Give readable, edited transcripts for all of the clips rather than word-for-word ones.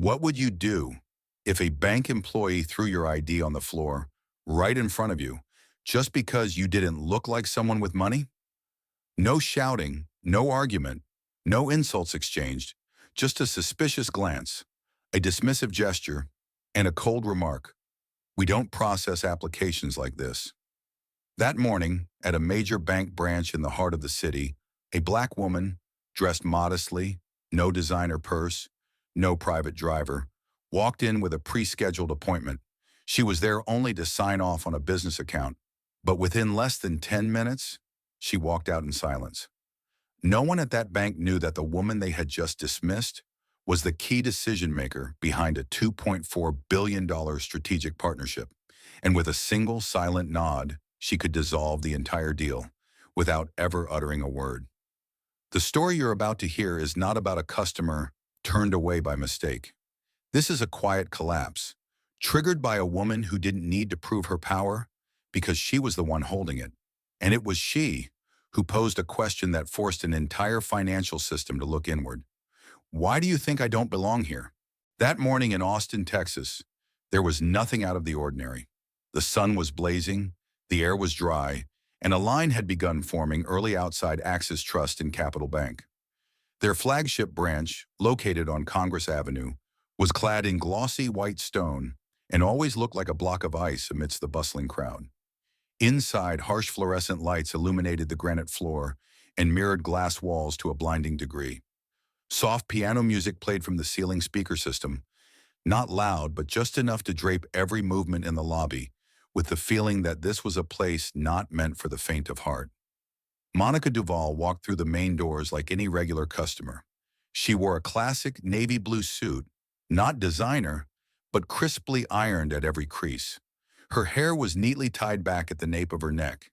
What would you do if a bank employee threw your ID on the floor right in front of you just because you didn't look like someone with money? No shouting, no argument, no insults exchanged, just a suspicious glance, a dismissive gesture, and a cold remark. We don't process applications like this. That morning, at a major bank branch in the heart of the city, a black woman, dressed modestly, no designer purse, no private driver, walked in with a pre-scheduled appointment. She was there only to sign off on a business account, but within less than 10 minutes, she walked out in silence. No one at that bank knew that the woman they had just dismissed was the key decision maker behind a $2.4 billion strategic partnership, and with a single silent nod, she could dissolve the entire deal without ever uttering a word. The story you're about to hear is not about a customer turned away by mistake. This is a quiet collapse, triggered by a woman who didn't need to prove her power because she was the one holding it. And it was she who posed a question that forced an entire financial system to look inward. Why do you think I don't belong here? That morning in Austin, Texas, there was nothing out of the ordinary. The sun was blazing, the air was dry, and a line had begun forming early outside Axis Trust and Capital Bank. Their flagship branch, located on Congress Avenue, was clad in glossy white stone and always looked like a block of ice amidst the bustling crowd. Inside, harsh fluorescent lights illuminated the granite floor and mirrored glass walls to a blinding degree. Soft piano music played from the ceiling speaker system, not loud but just enough to drape every movement in the lobby, with the feeling that this was a place not meant for the faint of heart. Monica Duval walked through the main doors like any regular customer. She wore a classic navy blue suit, not designer, but crisply ironed at every crease. Her hair was neatly tied back at the nape of her neck.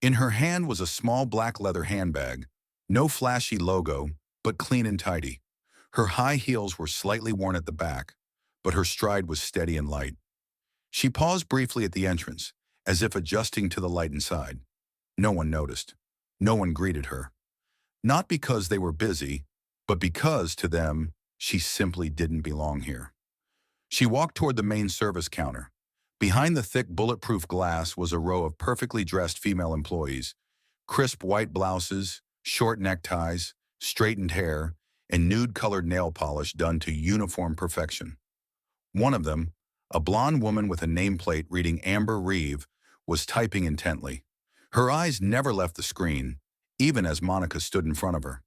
In her hand was a small black leather handbag, no flashy logo, but clean and tidy. Her high heels were slightly worn at the back, but her stride was steady and light. She paused briefly at the entrance, as if adjusting to the light inside. No one noticed. No one greeted her. Not because they were busy, but because, to them, she simply didn't belong here. She walked toward the main service counter. Behind the thick bulletproof glass was a row of perfectly dressed female employees, crisp white blouses, short neckties, straightened hair, and nude-colored nail polish done to uniform perfection. One of them, a blonde woman with a nameplate reading Amber Reeve, was typing intently. Her eyes never left the screen, even as Monica stood in front of her.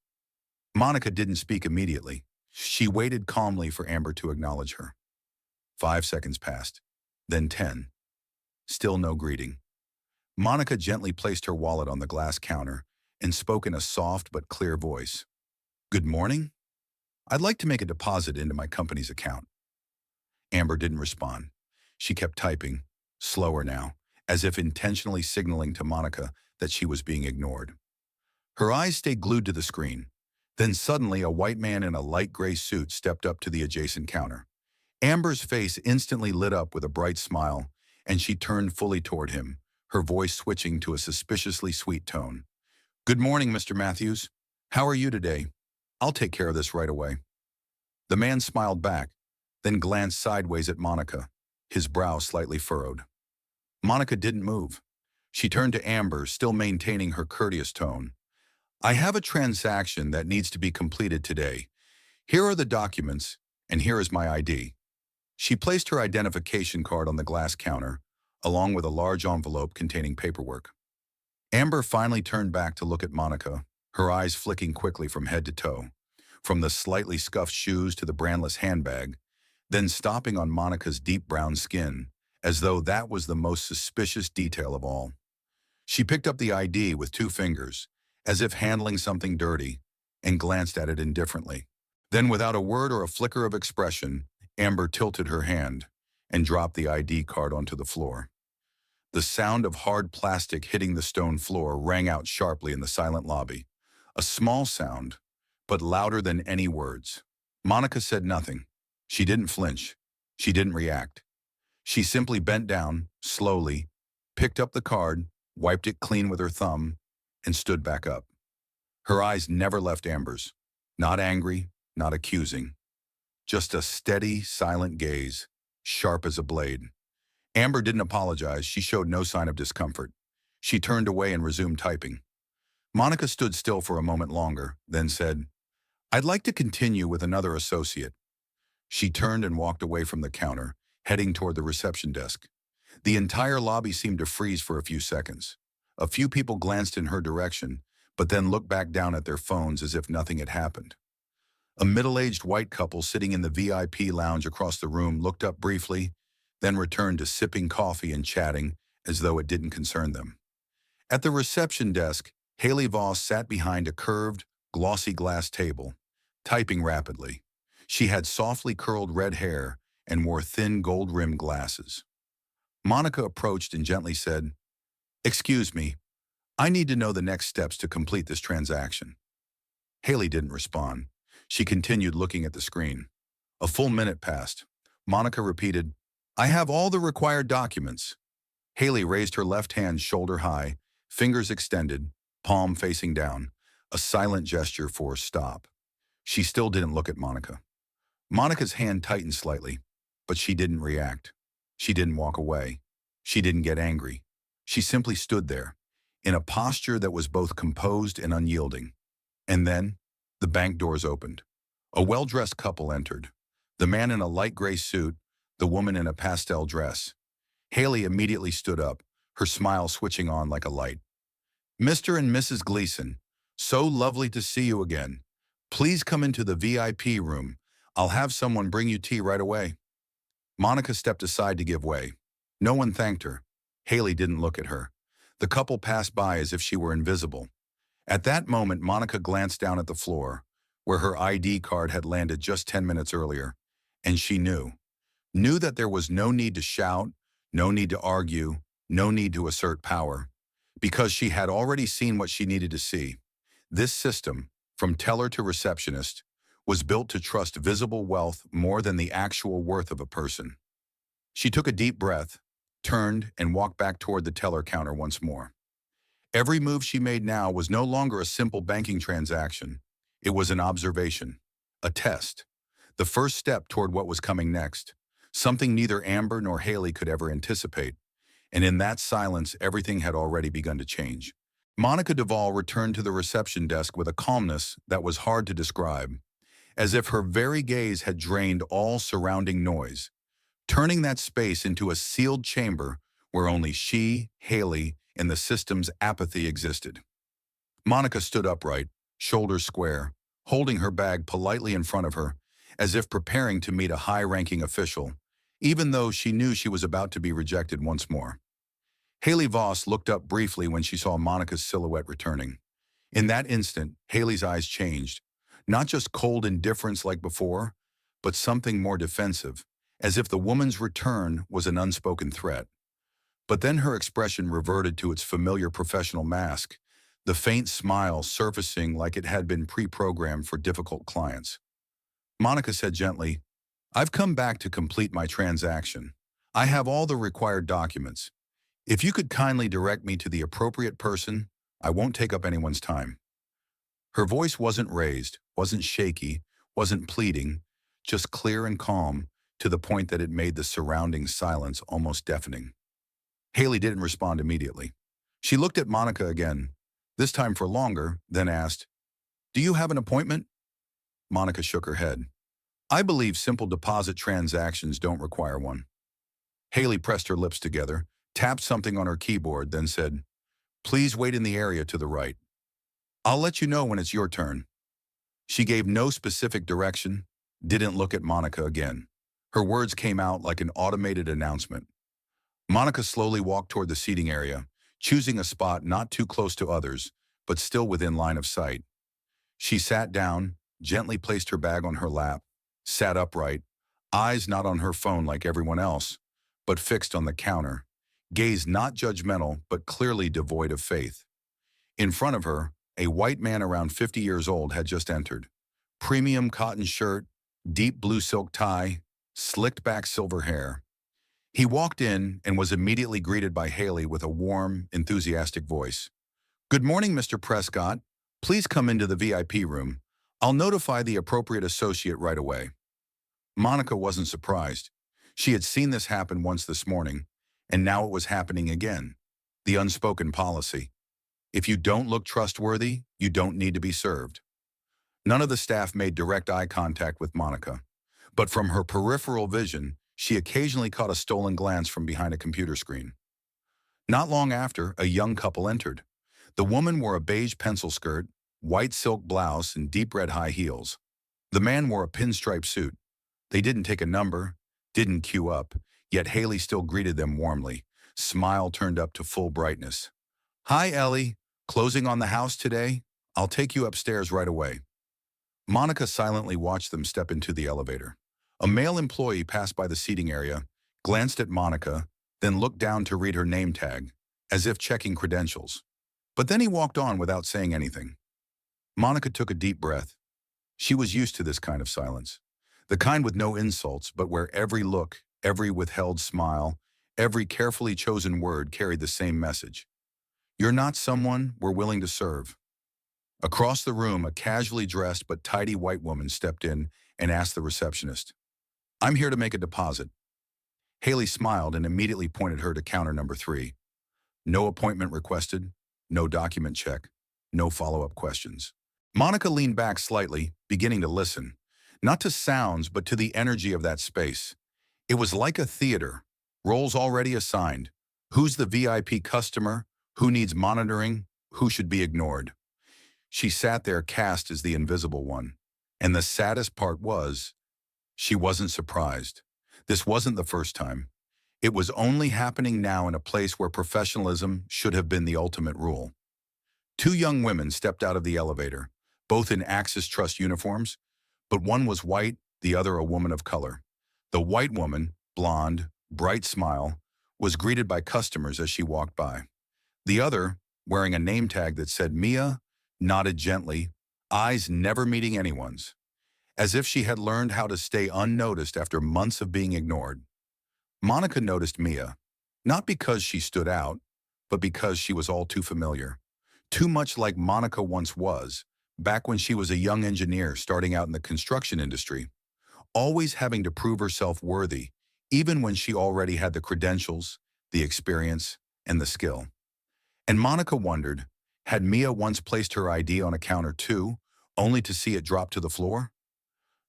Monica didn't speak immediately. She waited calmly for Amber to acknowledge her. 5 seconds passed, then 10. Still no greeting. Monica gently placed her wallet on the glass counter and spoke in a soft but clear voice. "Good morning. I'd like to make a deposit into my company's account." Amber didn't respond. She kept typing, slower now, as if intentionally signaling to Monica that she was being ignored. Her eyes stayed glued to the screen. Then suddenly a white man in a light gray suit stepped up to the adjacent counter. Amber's face instantly lit up with a bright smile, and she turned fully toward him, her voice switching to a suspiciously sweet tone. "Good morning, Mr. Matthews. How are you today? I'll take care of this right away." The man smiled back, then glanced sideways at Monica, his brow slightly furrowed. Monica didn't move. She turned to Amber, still maintaining her courteous tone. "I have a transaction that needs to be completed today. Here are the documents, and here is my ID." She placed her identification card on the glass counter, along with a large envelope containing paperwork. Amber finally turned back to look at Monica, her eyes flicking quickly from head to toe, from the slightly scuffed shoes to the brandless handbag, then stopping on Monica's deep brown skin, as though that was the most suspicious detail of all. She picked up the ID with 2 fingers, as if handling something dirty, and glanced at it indifferently. Then, without a word or a flicker of expression, Amber tilted her hand and dropped the ID card onto the floor. The sound of hard plastic hitting the stone floor rang out sharply in the silent lobby. A small sound, but louder than any words. Monica said nothing. She didn't flinch. She didn't react. She simply bent down, slowly, picked up the card, wiped it clean with her thumb, and stood back up. Her eyes never left Amber's. Not angry, not accusing. Just a steady, silent gaze, sharp as a blade. Amber didn't apologize. She showed no sign of discomfort. She turned away and resumed typing. Monica stood still for a moment longer, then said, "I'd like to continue with another associate." She turned and walked away from the counter, heading toward the reception desk. The entire lobby seemed to freeze for a few seconds. A few people glanced in her direction, but then looked back down at their phones as if nothing had happened. A middle-aged white couple sitting in the VIP lounge across the room looked up briefly, then returned to sipping coffee and chatting as though it didn't concern them. At the reception desk, Haley Voss sat behind a curved, glossy glass table, typing rapidly. She had softly curled red hair and wore thin gold-rimmed glasses. Monica approached and gently said, "Excuse me, I need to know the next steps to complete this transaction." Haley didn't respond. She continued looking at the screen. A full minute passed. Monica repeated, "I have all the required documents." Haley raised her left hand shoulder high, fingers extended, palm facing down, a silent gesture for stop. She still didn't look at Monica. Monica's hand tightened slightly, but she didn't react. She didn't walk away. She didn't get angry. She simply stood there, in a posture that was both composed and unyielding. And then, the bank doors opened. A well-dressed couple entered. The man in a light gray suit, the woman in a pastel dress. Haley immediately stood up, her smile switching on like a light. "Mr. and Mrs. Gleason, so lovely to see you again. Please come into the VIP room. I'll have someone bring you tea right away." Monica stepped aside to give way. No one thanked her. Haley didn't look at her. The couple passed by as if she were invisible. At that moment, Monica glanced down at the floor, where her ID card had landed just 10 minutes earlier, and she knew that there was no need to shout, no need to argue, no need to assert power, because she had already seen what she needed to see. This system, from teller to receptionist, was built to trust visible wealth more than the actual worth of a person. She took a deep breath, turned, and walked back toward the teller counter once more. Every move she made now was no longer a simple banking transaction. It was an observation, a test, the first step toward what was coming next, something neither Amber nor Haley could ever anticipate. And in that silence, everything had already begun to change. Monica Duvall returned to the reception desk with a calmness that was hard to describe, as if her very gaze had drained all surrounding noise, turning that space into a sealed chamber where only she, Haley, and the system's apathy existed. Monica stood upright, shoulders square, holding her bag politely in front of her, as if preparing to meet a high-ranking official, even though she knew she was about to be rejected once more. Haley Voss looked up briefly when she saw Monica's silhouette returning. In that instant, Haley's eyes changed, not just cold indifference like before, but something more defensive, as if the woman's return was an unspoken threat. But then her expression reverted to its familiar professional mask, the faint smile surfacing like it had been pre-programmed for difficult clients. Monica said gently, "I've come back to complete my transaction. I have all the required documents. If you could kindly direct me to the appropriate person, I won't take up anyone's time." Her voice wasn't raised, wasn't shaky, wasn't pleading, just clear and calm, to the point that it made the surrounding silence almost deafening. Haley didn't respond immediately. She looked at Monica again, this time for longer, then asked, "Do you have an appointment?" Monica shook her head. "I believe simple deposit transactions don't require one." Haley pressed her lips together, tapped something on her keyboard, then said, "Please wait in the area to the right. I'll let you know when it's your turn." She gave no specific direction, didn't look at Monica again. Her words came out like an automated announcement. Monica slowly walked toward the seating area, choosing a spot not too close to others, but still within line of sight. She sat down, gently placed her bag on her lap, sat upright, eyes not on her phone like everyone else, but fixed on the counter, gaze not judgmental but clearly devoid of faith. In front of her, a white man around 50 years old had just entered. Premium cotton shirt, deep blue silk tie, slicked back silver hair. He walked in and was immediately greeted by Haley with a warm, enthusiastic voice. "Good morning, Mr. Prescott. Please come into the VIP room. I'll notify the appropriate associate right away." Monica wasn't surprised. She had seen this happen once this morning, and now it was happening again. The unspoken policy. If you don't look trustworthy, you don't need to be served. None of the staff made direct eye contact with Monica, but from her peripheral vision, she occasionally caught a stolen glance from behind a computer screen. Not long after, a young couple entered. The woman wore a beige pencil skirt, white silk blouse, and deep red high heels. The man wore a pinstripe suit. They didn't take a number, didn't queue up, yet Haley still greeted them warmly, smile turned up to full brightness. "Hi, Ellie. Closing on the house today? I'll take you upstairs right away." Monica silently watched them step into the elevator. A male employee passed by the seating area, glanced at Monica, then looked down to read her name tag, as if checking credentials. But then he walked on without saying anything. Monica took a deep breath. She was used to this kind of silence. The kind with no insults, but where every look, every withheld smile, every carefully chosen word carried the same message. "You're not someone we're willing to serve." Across the room, a casually dressed but tidy white woman stepped in and asked the receptionist, "I'm here to make a deposit." Haley smiled and immediately pointed her to counter number 3. No appointment requested, no document check, no follow-up questions. Monica leaned back slightly, beginning to listen, not to sounds but to the energy of that space. It was like a theater, roles already assigned. Who's the VIP customer? Who needs monitoring? Who should be ignored? She sat there cast as the invisible one. And the saddest part was, she wasn't surprised. This wasn't the first time. It was only happening now in a place where professionalism should have been the ultimate rule. 2 young women stepped out of the elevator, both in Axis Trust uniforms, but one was white, the other a woman of color. The white woman, blonde, bright smile, was greeted by customers as she walked by. The other, wearing a name tag that said Mia, nodded gently, eyes never meeting anyone's, as if she had learned how to stay unnoticed after months of being ignored. Monica noticed Mia, not because she stood out, but because she was all too familiar. Too much like Monica once was, back when she was a young engineer starting out in the construction industry, always having to prove herself worthy, even when she already had the credentials, the experience, and the skill. And Monica wondered, had Mia once placed her ID on a counter too, only to see it drop to the floor?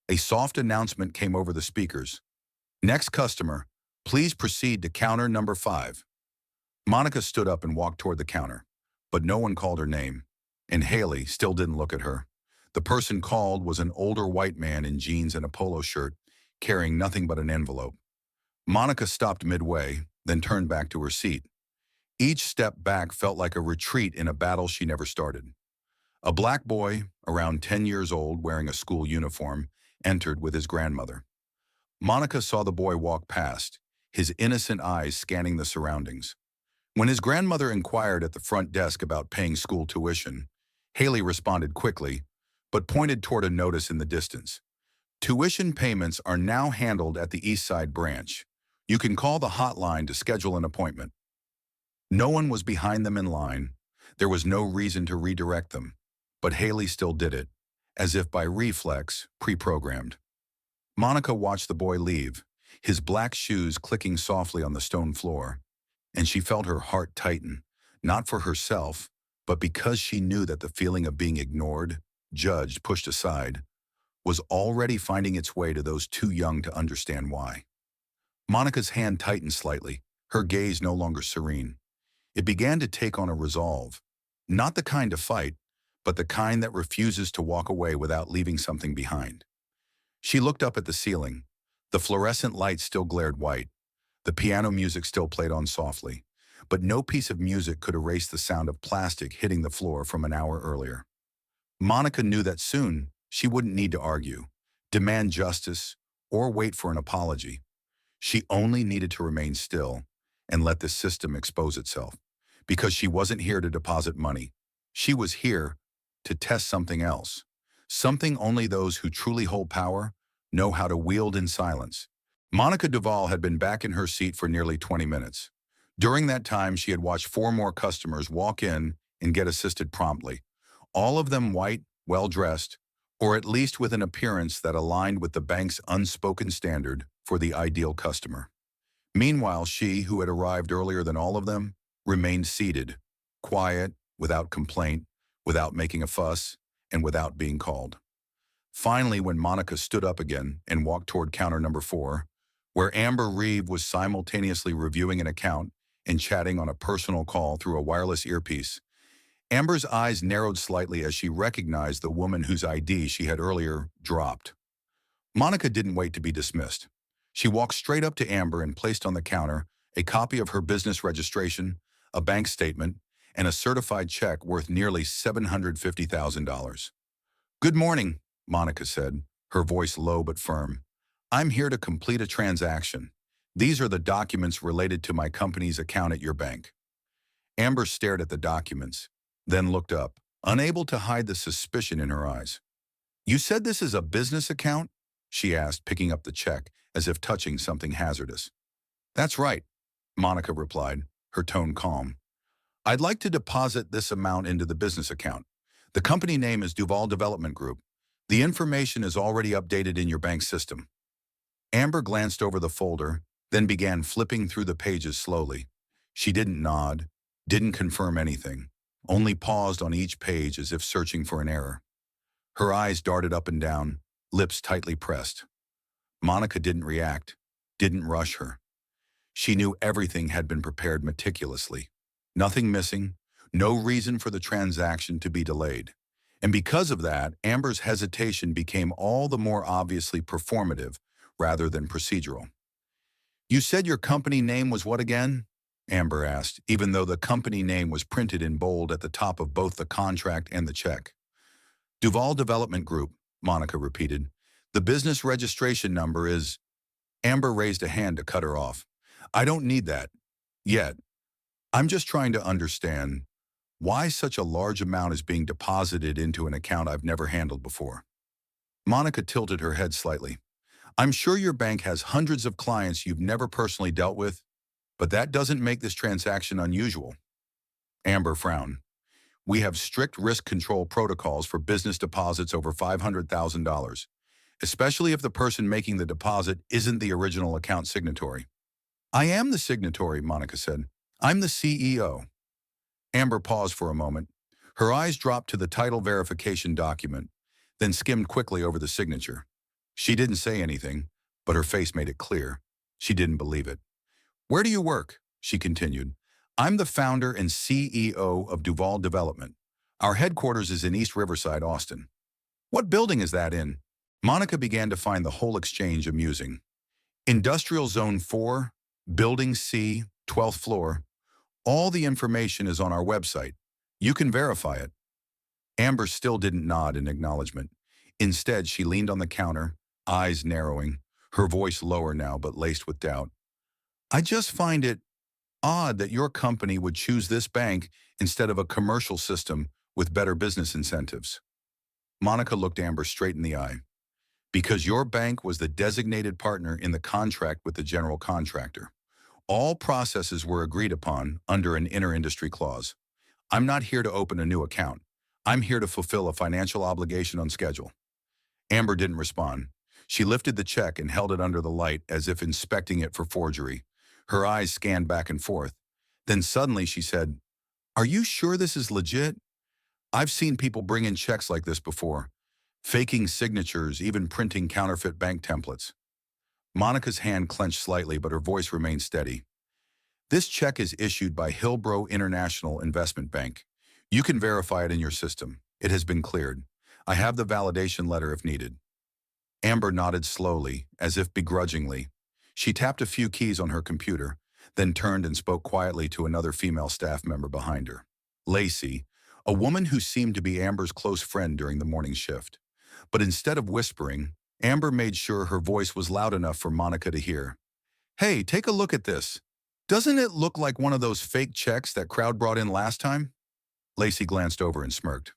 A soft announcement came over the speakers. "Next customer, please proceed to counter number 5. Monica stood up and walked toward the counter, but no one called her name, and Haley still didn't look at her. The person called was an older white man in jeans and a polo shirt, carrying nothing but an envelope. Monica stopped midway, then turned back to her seat. Each step back felt like a retreat in a battle she never started. A black boy, around 10 years old, wearing a school uniform, entered with his grandmother. Monica saw the boy walk past, his innocent eyes scanning the surroundings. When his grandmother inquired at the front desk about paying school tuition, Haley responded quickly, but pointed toward a notice in the distance. "Tuition payments are now handled at the East Side branch. You can call the hotline to schedule an appointment." No one was behind them in line. There was no reason to redirect them, but Haley still did it, as if by reflex, pre-programmed. Monica watched the boy leave, his black shoes clicking softly on the stone floor, and she felt her heart tighten, not for herself, but because she knew that the feeling of being ignored, judged, pushed aside, was already finding its way to those too young to understand why. Monica's hand tightened slightly, her gaze no longer serene. It began to take on a resolve, not the kind to fight, but the kind that refuses to walk away without leaving something behind. She looked up at the ceiling. The fluorescent lights still glared white. The piano music still played on softly, but no piece of music could erase the sound of plastic hitting the floor from an hour earlier. Monica knew that soon she wouldn't need to argue, demand justice, or wait for an apology. She only needed to remain still and let the system expose itself, because she wasn't here to deposit money. She was here to test something else, something only those who truly hold power know how to wield in silence. Monica Duvall had been back in her seat for nearly 20 minutes. During that time, she had watched 4 more customers walk in and get assisted promptly, all of them white, well-dressed, or at least with an appearance that aligned with the bank's unspoken standard for the ideal customer. Meanwhile, she, who had arrived earlier than all of them, remained seated, quiet, without complaint, without making a fuss, and without being called. Finally, when Monica stood up again and walked toward counter number 4, where Amber Reeve was simultaneously reviewing an account and chatting on a personal call through a wireless earpiece, Amber's eyes narrowed slightly as she recognized the woman whose ID she had earlier dropped. Monica didn't wait to be dismissed. She walked straight up to Amber and placed on the counter a copy of her business registration, a bank statement, and a certified check worth nearly $750,000. "Good morning," Monica said, her voice low but firm. "I'm here to complete a transaction. These are the documents related to my company's account at your bank." Amber stared at the documents, then looked up, unable to hide the suspicion in her eyes. "You said this is a business account?" she asked, picking up the check as if touching something hazardous. "That's right," Monica replied, her tone calm. "I'd like to deposit this amount into the business account. The company name is Duval Development Group. The information is already updated in your bank system." Amber glanced over the folder, then began flipping through the pages slowly. She didn't nod, didn't confirm anything, only paused on each page as if searching for an error. Her eyes darted up and down, lips tightly pressed. Monica didn't react, didn't rush her. She knew everything had been prepared meticulously. Nothing missing, no reason for the transaction to be delayed. And because of that, Amber's hesitation became all the more obviously performative rather than procedural. "You said your company name was what again?" Amber asked, even though the company name was printed in bold at the top of both the contract and the check. "Duval Development Group," Monica repeated. "The business registration number is—" Amber raised a hand to cut her off. "I don't need that. Yet. I'm just trying to understand why such a large amount is being deposited into an account I've never handled before." Monica tilted her head slightly. "I'm sure your bank has hundreds of clients you've never personally dealt with, but that doesn't make this transaction unusual." Amber frowned. "We have strict risk control protocols for business deposits over $500,000, especially if the person making the deposit isn't the original account signatory." "I am the signatory," Monica said. "I'm the CEO." Amber paused for a moment. Her eyes dropped to the title verification document, then skimmed quickly over the signature. She didn't say anything, but her face made it clear. She didn't believe it. "Where do you work?" she continued. "I'm the founder and CEO of Duval Development. Our headquarters is in East Riverside, Austin." "What building is that in?" Monica began to find the whole exchange amusing. "Industrial Zone 4, Building C, 12th floor. All the information is on our website. You can verify it." Amber still didn't nod in acknowledgement. Instead, she leaned on the counter, eyes narrowing, her voice lower now but laced with doubt. "I just find it odd that your company would choose this bank instead of a commercial system with better business incentives." Monica looked Amber straight in the eye. "Because your bank was the designated partner in the contract with the general contractor. All processes were agreed upon under an inter-industry clause. I'm not here to open a new account. I'm here to fulfill a financial obligation on schedule." Amber didn't respond. She lifted the check and held it under the light as if inspecting it for forgery. Her eyes scanned back and forth. Then suddenly she said, "Are you sure this is legit? I've seen people bring in checks like this before, faking signatures, even printing counterfeit bank templates." Monica's hand clenched slightly, but her voice remained steady. "This check is issued by Hillbrow International Investment Bank. You can verify it in your system. It has been cleared. I have the validation letter if needed." Amber nodded slowly, as if begrudgingly. She tapped a few keys on her computer, then turned and spoke quietly to another female staff member behind her. Lacey, a woman who seemed to be Amber's close friend during the morning shift. But instead of whispering, Amber made sure her voice was loud enough for Monica to hear. "Hey, take a look at this. Doesn't it look like one of those fake checks that crowd brought in last time?" Lacey glanced over and smirked.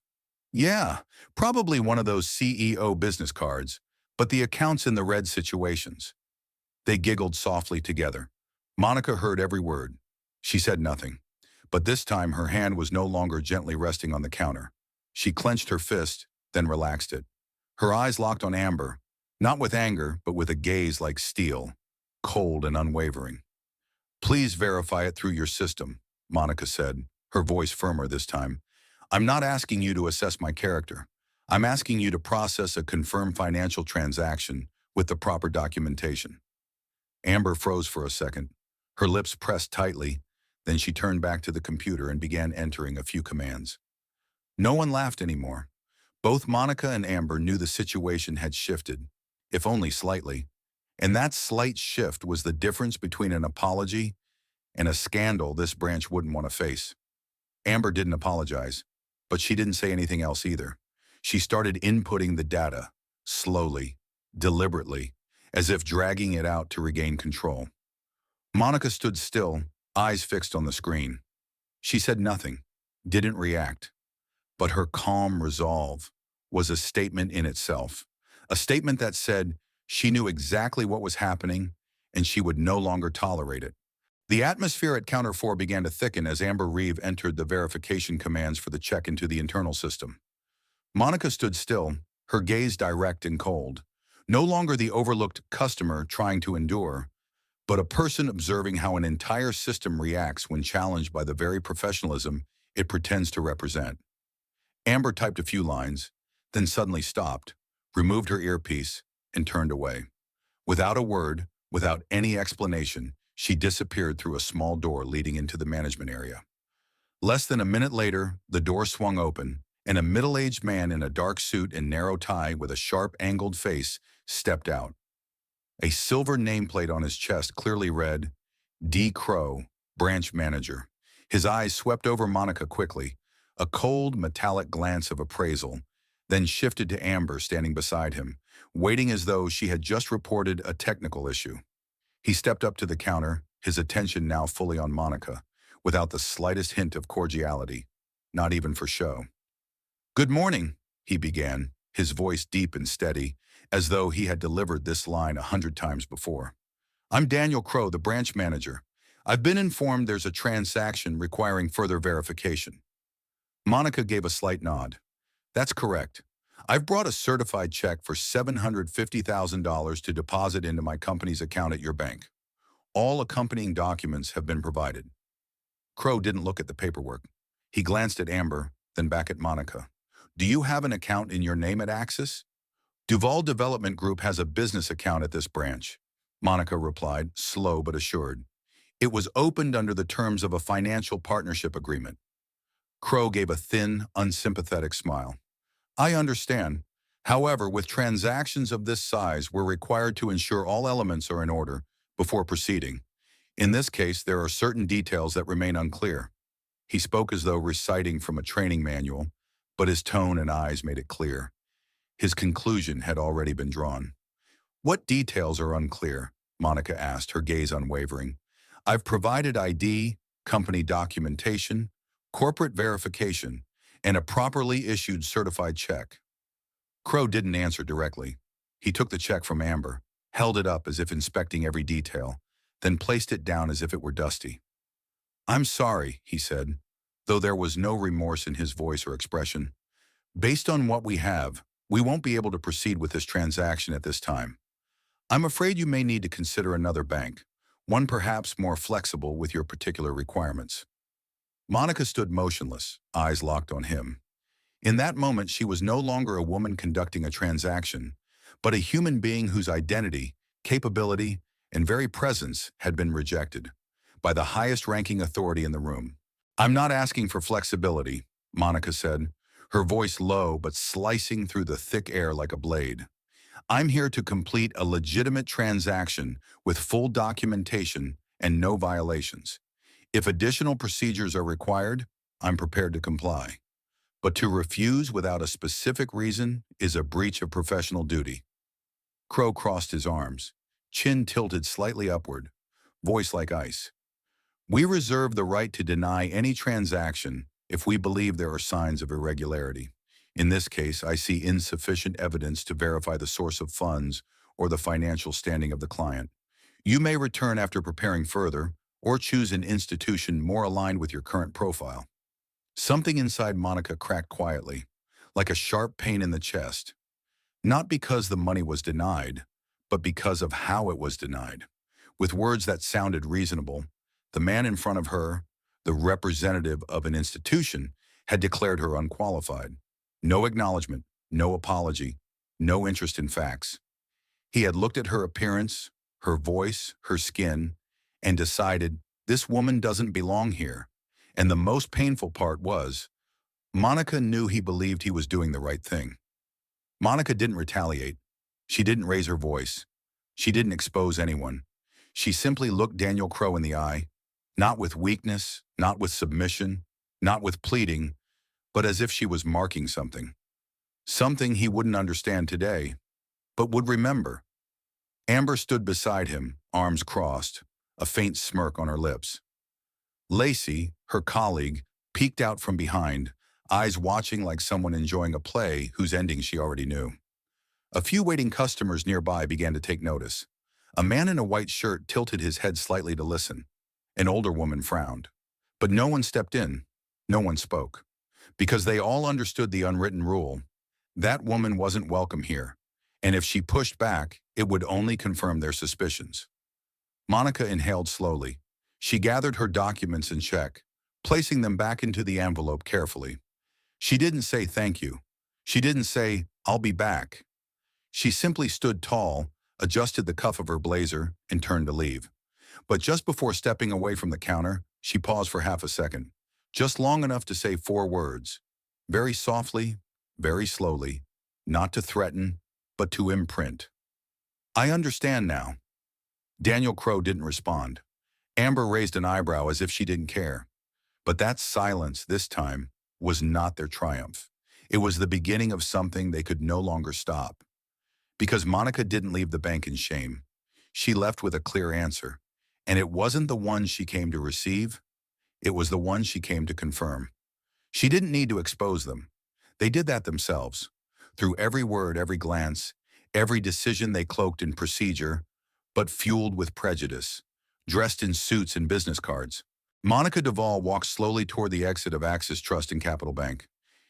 "Yeah, probably one of those CEO business cards, but the account's in the red situations." They giggled softly together. Monica heard every word. She said nothing, but this time her hand was no longer gently resting on the counter. She clenched her fist, then relaxed it. Her eyes locked on Amber, not with anger, but with a gaze like steel, cold and unwavering. "Please verify it through your system," Monica said, her voice firmer this time. "I'm not asking you to assess my character. I'm asking you to process a confirmed financial transaction with the proper documentation." Amber froze for a second, her lips pressed tightly, then she turned back to the computer and began entering a few commands. No one laughed anymore. Both Monica and Amber knew the situation had shifted, if only slightly, and that slight shift was the difference between an apology and a scandal this branch wouldn't want to face. Amber didn't apologize, but she didn't say anything else either. She started inputting the data, slowly, deliberately, as if dragging it out to regain control. Monica stood still, eyes fixed on the screen. She said nothing, didn't react, but her calm resolve was a statement in itself. A statement that said she knew exactly what was happening and she would no longer tolerate it. The atmosphere at Counter 4 began to thicken as Amber Reeve entered the verification commands for the check into the internal system. Monica stood still, her gaze direct and cold. No longer the overlooked customer trying to endure, but a person observing how an entire system reacts when challenged by the very professionalism it pretends to represent. Amber typed a few lines, then suddenly stopped, removed her earpiece, and turned away. Without a word, without any explanation, she disappeared through a small door leading into the management area. Less than a minute later, the door swung open, and a middle-aged man in a dark suit and narrow tie with a sharp, angled face stepped out. A silver nameplate on his chest clearly read, D. Crow, Branch Manager. His eyes swept over Monica quickly, a cold, metallic glance of appraisal, then shifted to Amber standing beside him, waiting as though she had just reported a technical issue. He stepped up to the counter, his attention now fully on Monica, without the slightest hint of cordiality, not even for show. "Good morning," he began, his voice deep and steady, as though he had delivered this line 100 times before. "I'm Daniel Crow, the branch manager. I've been informed there's a transaction requiring further verification." Monica gave a slight nod. "That's correct. I've brought a certified check for $750,000 to deposit into my company's account at your bank. All accompanying documents have been provided." Crow didn't look at the paperwork. He glanced at Amber, then back at Monica. "Do you have an account in your name at Axis?" "Duval Development Group has a business account at this branch," Monica replied, slow but assured. "It was opened under the terms of a financial partnership agreement." Crow gave a thin, unsympathetic smile. "I understand. However, with transactions of this size, we're required to ensure all elements are in order before proceeding. In this case, there are certain details that remain unclear." He spoke as though reciting from a training manual, but his tone and eyes made it clear. His conclusion had already been drawn. "What details are unclear?" Monica asked, her gaze unwavering. "I've provided ID, company documentation, corporate verification, and a properly issued certified check." Crow didn't answer directly. He took the check from Amber, held it up as if inspecting every detail, then placed it down as if it were dusty. "I'm sorry," he said, though there was no remorse in his voice or expression. "Based on what we have, we won't be able to proceed with this transaction at this time. I'm afraid you may need to consider another bank, one perhaps more flexible with your particular requirements." Monica stood motionless, eyes locked on him. In that moment, she was no longer a woman conducting a transaction, but a human being whose identity, capability, and very presence had been rejected by the highest-ranking authority in the room. "I'm not asking for flexibility," Monica said, her voice low but slicing through the thick air like a blade. "I'm here to complete a legitimate transaction with full documentation and no violations. If additional procedures are required, I'm prepared to comply. But to refuse without a specific reason is a breach of professional duty." Crow crossed his arms, chin tilted slightly upward, voice like ice. "We reserve the right to deny any transaction if we believe there are signs of irregularity. In this case, I see insufficient evidence to verify the source of funds or the financial standing of the client. You may return after preparing further, or choose an institution more aligned with your current profile." Something inside Monica cracked quietly, like a sharp pain in the chest. Not because the money was denied, but because of how it was denied. With words that sounded reasonable, the man in front of her, the representative of an institution, had declared her unqualified. No acknowledgement, no apology, no interest in facts. He had looked at her appearance, her voice, her skin, and decided, this woman doesn't belong here. And the most painful part was, Monica knew he believed he was doing the right thing. Monica didn't retaliate. She didn't raise her voice. She didn't expose anyone. She simply looked Daniel Crowe in the eye, not with weakness, not with submission, not with pleading, but as if she was marking something. Something he wouldn't understand today, but would remember. Amber stood beside him, arms crossed, a faint smirk on her lips. Lacey, her colleague, peeked out from behind, eyes watching like someone enjoying a play whose ending she already knew. A few waiting customers nearby began to take notice. A man in a white shirt tilted his head slightly to listen. An older woman frowned. But no one stepped in. No one spoke. Because they all understood the unwritten rule. That woman wasn't welcome here. And if she pushed back, it would only confirm their suspicions. Monica inhaled slowly. She gathered her documents in check, placing them back into the envelope carefully. She didn't say thank you. She didn't say, I'll be back. She simply stood tall, adjusted the cuff of her blazer, and turned to leave. But just before stepping away from the counter, she paused for half a second, just long enough to say 4 words. Very softly, very slowly, not to threaten, but to imprint. I understand now. Daniel Crowe didn't respond. Amber raised an eyebrow as if she didn't care. But that silence, this time, was not their triumph. It was the beginning of something they could no longer stop. Because Monica didn't leave the bank in shame. She left with a clear answer. And it wasn't the one she came to receive. It was the one she came to confirm. She didn't need to expose them. They did that themselves. Through every word, every glance, every decision they cloaked in procedure, but fueled with prejudice, dressed in suits and business cards. Monica Duvall walked slowly toward the exit of Axis Trust and Capital Bank.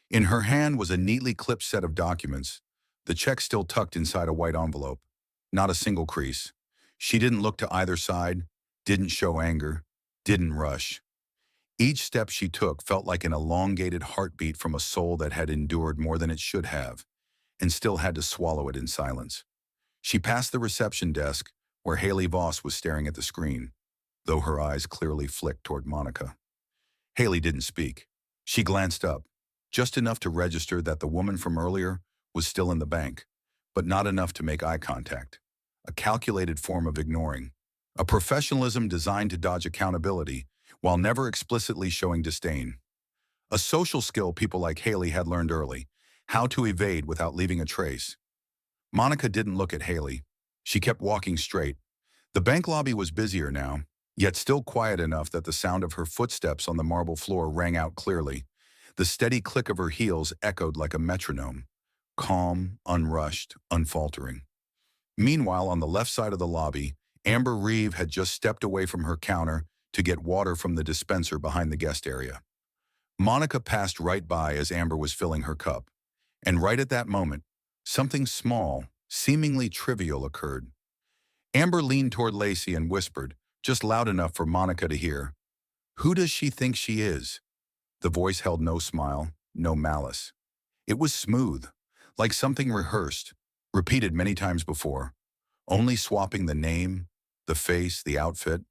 In her hand was a neatly clipped set of documents, the check still tucked inside a white envelope. Not a single crease. She didn't look to either side, didn't show anger, didn't rush. Each step she took felt like an elongated heartbeat from a soul that had endured more than it should have, and still had to swallow it in silence. She passed the reception desk, where Haley Voss was staring at the screen, though her eyes clearly flicked toward Monica. Haley didn't speak. She glanced up, just enough to register that the woman from earlier was still in the bank, but not enough to make eye contact. A calculated form of ignoring. A professionalism designed to dodge accountability, while never explicitly showing disdain. A social skill people like Haley had learned early, how to evade without leaving a trace. Monica didn't look at Haley. She kept walking straight. The bank lobby was busier now, yet still quiet enough that the sound of her footsteps on the marble floor rang out clearly. The steady click of her heels echoed like a metronome, calm, unrushed, unfaltering. Meanwhile, on the left side of the lobby, Amber Reeve had just stepped away from her counter to get water from the dispenser behind the guest area. Monica passed right by as Amber was filling her cup. And right at that moment, something small, seemingly trivial occurred. Amber leaned toward Lacey and whispered, just loud enough for Monica to hear, "Who does she think she is?" The voice held no smile, no malice. It was smooth, like something rehearsed, repeated many times before, only swapping the name, the face, the outfit,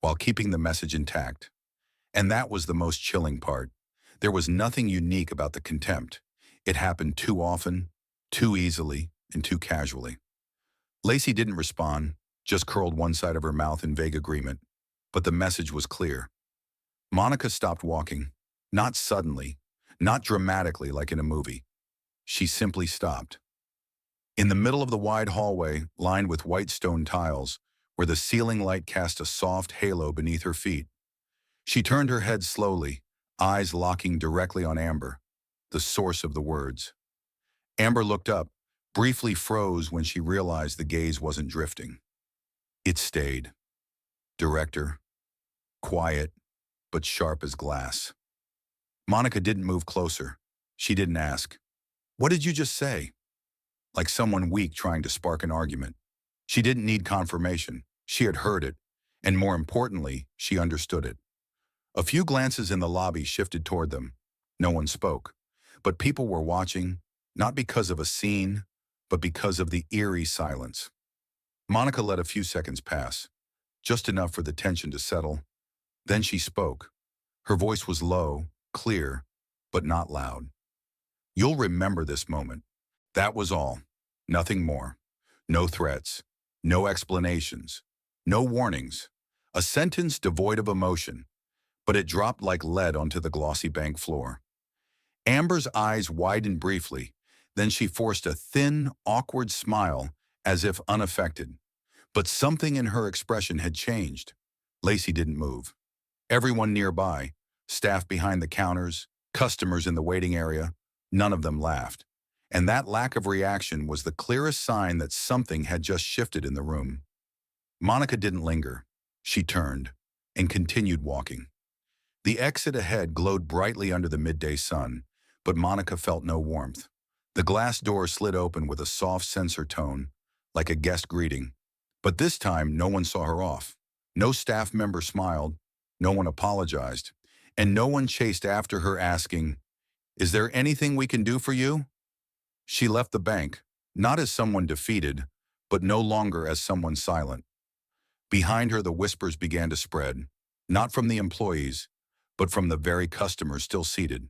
while keeping the message intact. And that was the most chilling part. There was nothing unique about the contempt. It happened too often, too easily, and too casually. Lacey didn't respond, just curled one side of her mouth in vague agreement. But the message was clear. Monica stopped walking, not suddenly, not dramatically like in a movie. She simply stopped. In the middle of the wide hallway, lined with white stone tiles, where the ceiling light cast a soft halo beneath her feet, she turned her head slowly, eyes locking directly on Amber, the source of the words. Amber looked up, briefly froze when she realized the gaze wasn't drifting. It stayed. Director, quiet, but sharp as glass. Monica didn't move closer. She didn't ask, "What did you just say?" like someone weak trying to spark an argument. She didn't need confirmation. She had heard it, and more importantly, she understood it. A few glances in the lobby shifted toward them. No one spoke, but people were watching, not because of a scene, but because of the eerie silence. Monica let a few seconds pass, just enough for the tension to settle. Then she spoke. Her voice was low, clear, but not loud. "You'll remember this moment." That was all. Nothing more. No threats. No explanations. No warnings. A sentence devoid of emotion, but it dropped like lead onto the glossy bank floor. Amber's eyes widened briefly, then she forced a thin, awkward smile as if unaffected. But something in her expression had changed. Lacey didn't move. Everyone nearby, staff behind the counters, customers in the waiting area, none of them laughed. And that lack of reaction was the clearest sign that something had just shifted in the room. Monica didn't linger. She turned and continued walking. The exit ahead glowed brightly under the midday sun, but Monica felt no warmth. The glass door slid open with a soft censor tone, like a guest greeting. But this time, no one saw her off. No staff member smiled, no one apologized, and no one chased after her asking, "Is there anything we can do for you?" She left the bank, not as someone defeated, but no longer as someone silent. Behind her, the whispers began to spread, not from the employees, but from the very customers still seated.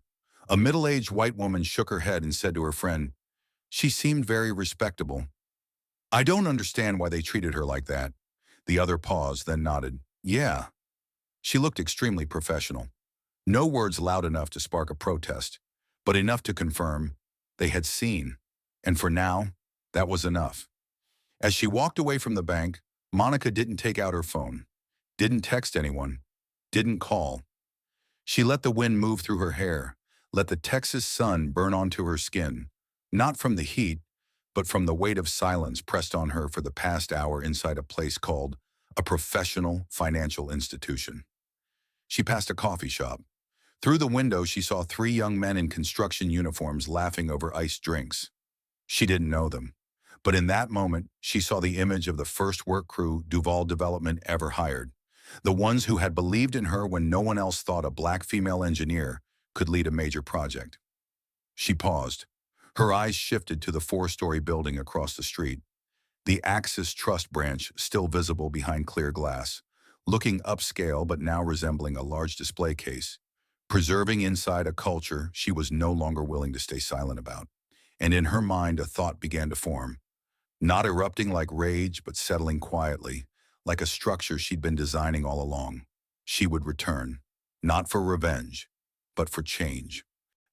A middle-aged white woman shook her head and said to her friend, "She seemed very respectable." "I don't understand why they treated her like that." The other paused, then nodded. "Yeah." She looked extremely professional. No words loud enough to spark a protest, but enough to confirm they had seen. And for now, that was enough. As she walked away from the bank, Monica didn't take out her phone, didn't text anyone, didn't call. She let the wind move through her hair, let the Texas sun burn onto her skin, not from the heat, but from the weight of silence pressed on her for the past hour inside a place called a professional financial institution. She passed a coffee shop. Through the window, she saw three young men in construction uniforms laughing over iced drinks. She didn't know them, but in that moment, she saw the image of the first work crew Duval Development ever hired, the ones who had believed in her when no one else thought a black female engineer could lead a major project. She paused. Her eyes shifted to the four-story building across the street, the Axis Trust branch still visible behind clear glass, looking upscale but now resembling a large display case, preserving inside a culture she was no longer willing to stay silent about. And in her mind, a thought began to form, not erupting like rage, but settling quietly, like a structure she'd been designing all along. She would return, not for revenge, but for change.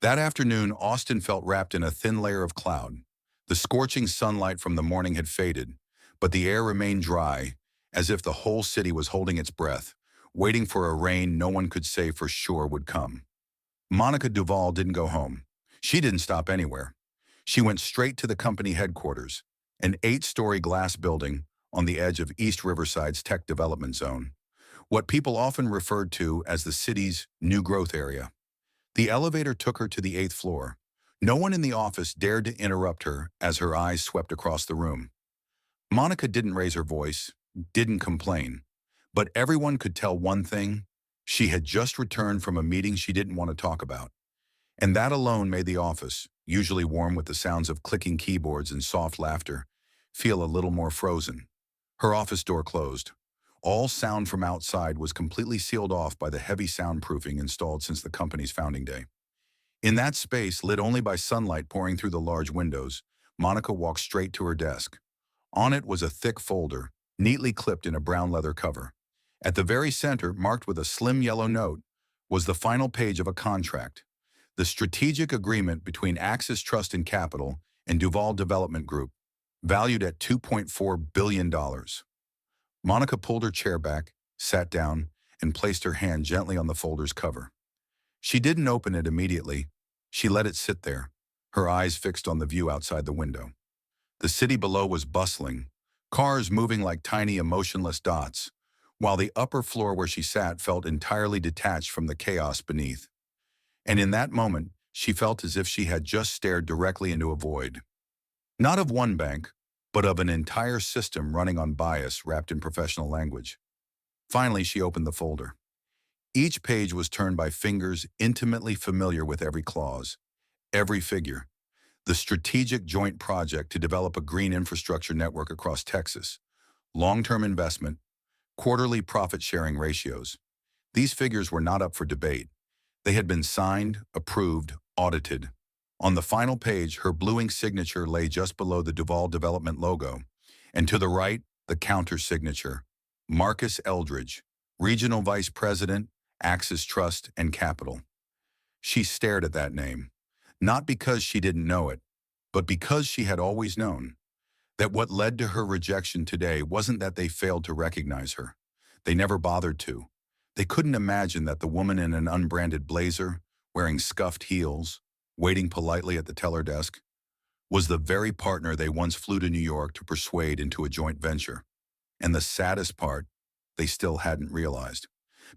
That afternoon, Austin felt wrapped in a thin layer of cloud. The scorching sunlight from the morning had faded, but the air remained dry, as if the whole city was holding its breath, waiting for a rain no one could say for sure would come. Monica Duval didn't go home. She didn't stop anywhere. She went straight to the company headquarters, an 8-story glass building on the edge of East Riverside's tech development zone, what people often referred to as the city's new growth area. The elevator took her to the 8th floor. No one in the office dared to interrupt her as her eyes swept across the room. Monica didn't raise her voice, didn't complain, but everyone could tell one thing: she had just returned from a meeting she didn't want to talk about. And that alone made the office, usually warm with the sounds of clicking keyboards and soft laughter, feel a little more frozen. Her office door closed. All sound from outside was completely sealed off by the heavy soundproofing installed since the company's founding day. In that space, lit only by sunlight pouring through the large windows, Monica walked straight to her desk. On it was a thick folder, neatly clipped in a brown leather cover. At the very center, marked with a slim yellow note, was the final page of a contract, the strategic agreement between Axis Trust and Capital and Duval Development Group, valued at $2.4 billion. Monica pulled her chair back, sat down, and placed her hand gently on the folder's cover. She didn't open it immediately. She let it sit there, her eyes fixed on the view outside the window. The city below was bustling, cars moving like tiny emotionless dots, while the upper floor where she sat felt entirely detached from the chaos beneath. And in that moment, she felt as if she had just stared directly into a void. Not of one bank, but of an entire system running on bias wrapped in professional language. Finally, she opened the folder. Each page was turned by fingers intimately familiar with every clause, every figure. The strategic joint project to develop a green infrastructure network across Texas, long-term investment, quarterly profit-sharing ratios. These figures were not up for debate. They had been signed, approved, audited. On the final page, her blue ink signature lay just below the Duval Development logo, and to the right, the counter signature, Marcus Eldridge, Regional Vice President, Axis Trust and Capital. She stared at that name, not because she didn't know it, but because she had always known that what led to her rejection today wasn't that they failed to recognize her. They never bothered to. They couldn't imagine that the woman in an unbranded blazer, wearing scuffed heels, waiting politely at the teller desk, was the very partner they once flew to New York to persuade into a joint venture. And the saddest part, they still hadn't realized.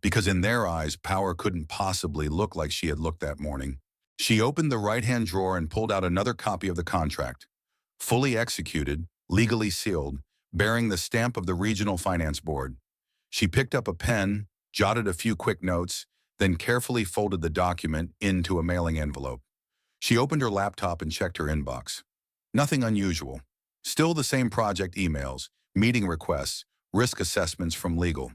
Because in their eyes, power couldn't possibly look like she had looked that morning. She opened the right-hand drawer and pulled out another copy of the contract, fully executed, legally sealed, bearing the stamp of the Regional Finance Board. She picked up a pen, jotted a few quick notes, then carefully folded the document into a mailing envelope. She opened her laptop and checked her inbox. Nothing unusual. Still the same project emails, meeting requests, risk assessments from legal.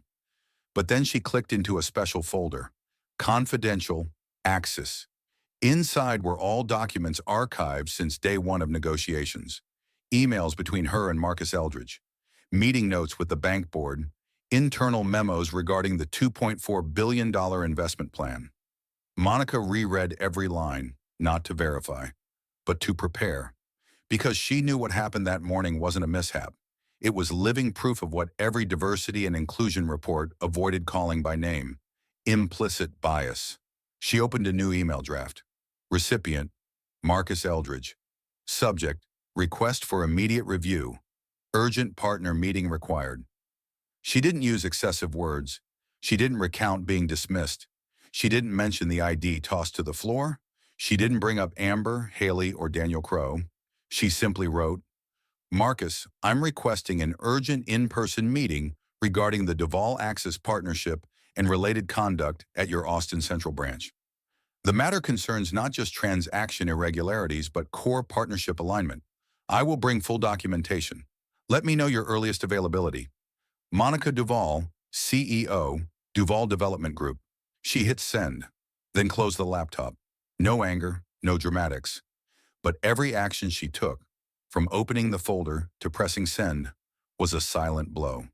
But then she clicked into a special folder, Confidential, Axis. Inside were all documents archived since day one of negotiations. Emails between her and Marcus Eldridge, meeting notes with the bank board, internal memos regarding the $2.4 billion investment plan. Monica reread every line, not to verify, but to prepare. Because she knew what happened that morning wasn't a mishap. It was living proof of what every diversity and inclusion report avoided calling by name: implicit bias. She opened a new email draft. Recipient, Marcus Eldridge. Subject, request for immediate review. Urgent partner meeting required. She didn't use excessive words. She didn't recount being dismissed. She didn't mention the ID tossed to the floor. She didn't bring up Amber, Haley, or Daniel Crow. She simply wrote, Marcus, I'm requesting an urgent in-person meeting regarding the Duval Axis partnership and related conduct at your Austin Central branch. The matter concerns not just transaction irregularities, but core partnership alignment. I will bring full documentation. Let me know your earliest availability. Monica Duval, CEO, Duval Development Group. She hit send, then closed the laptop. No anger, no dramatics. But every action she took, from opening the folder to pressing send, was a silent blow.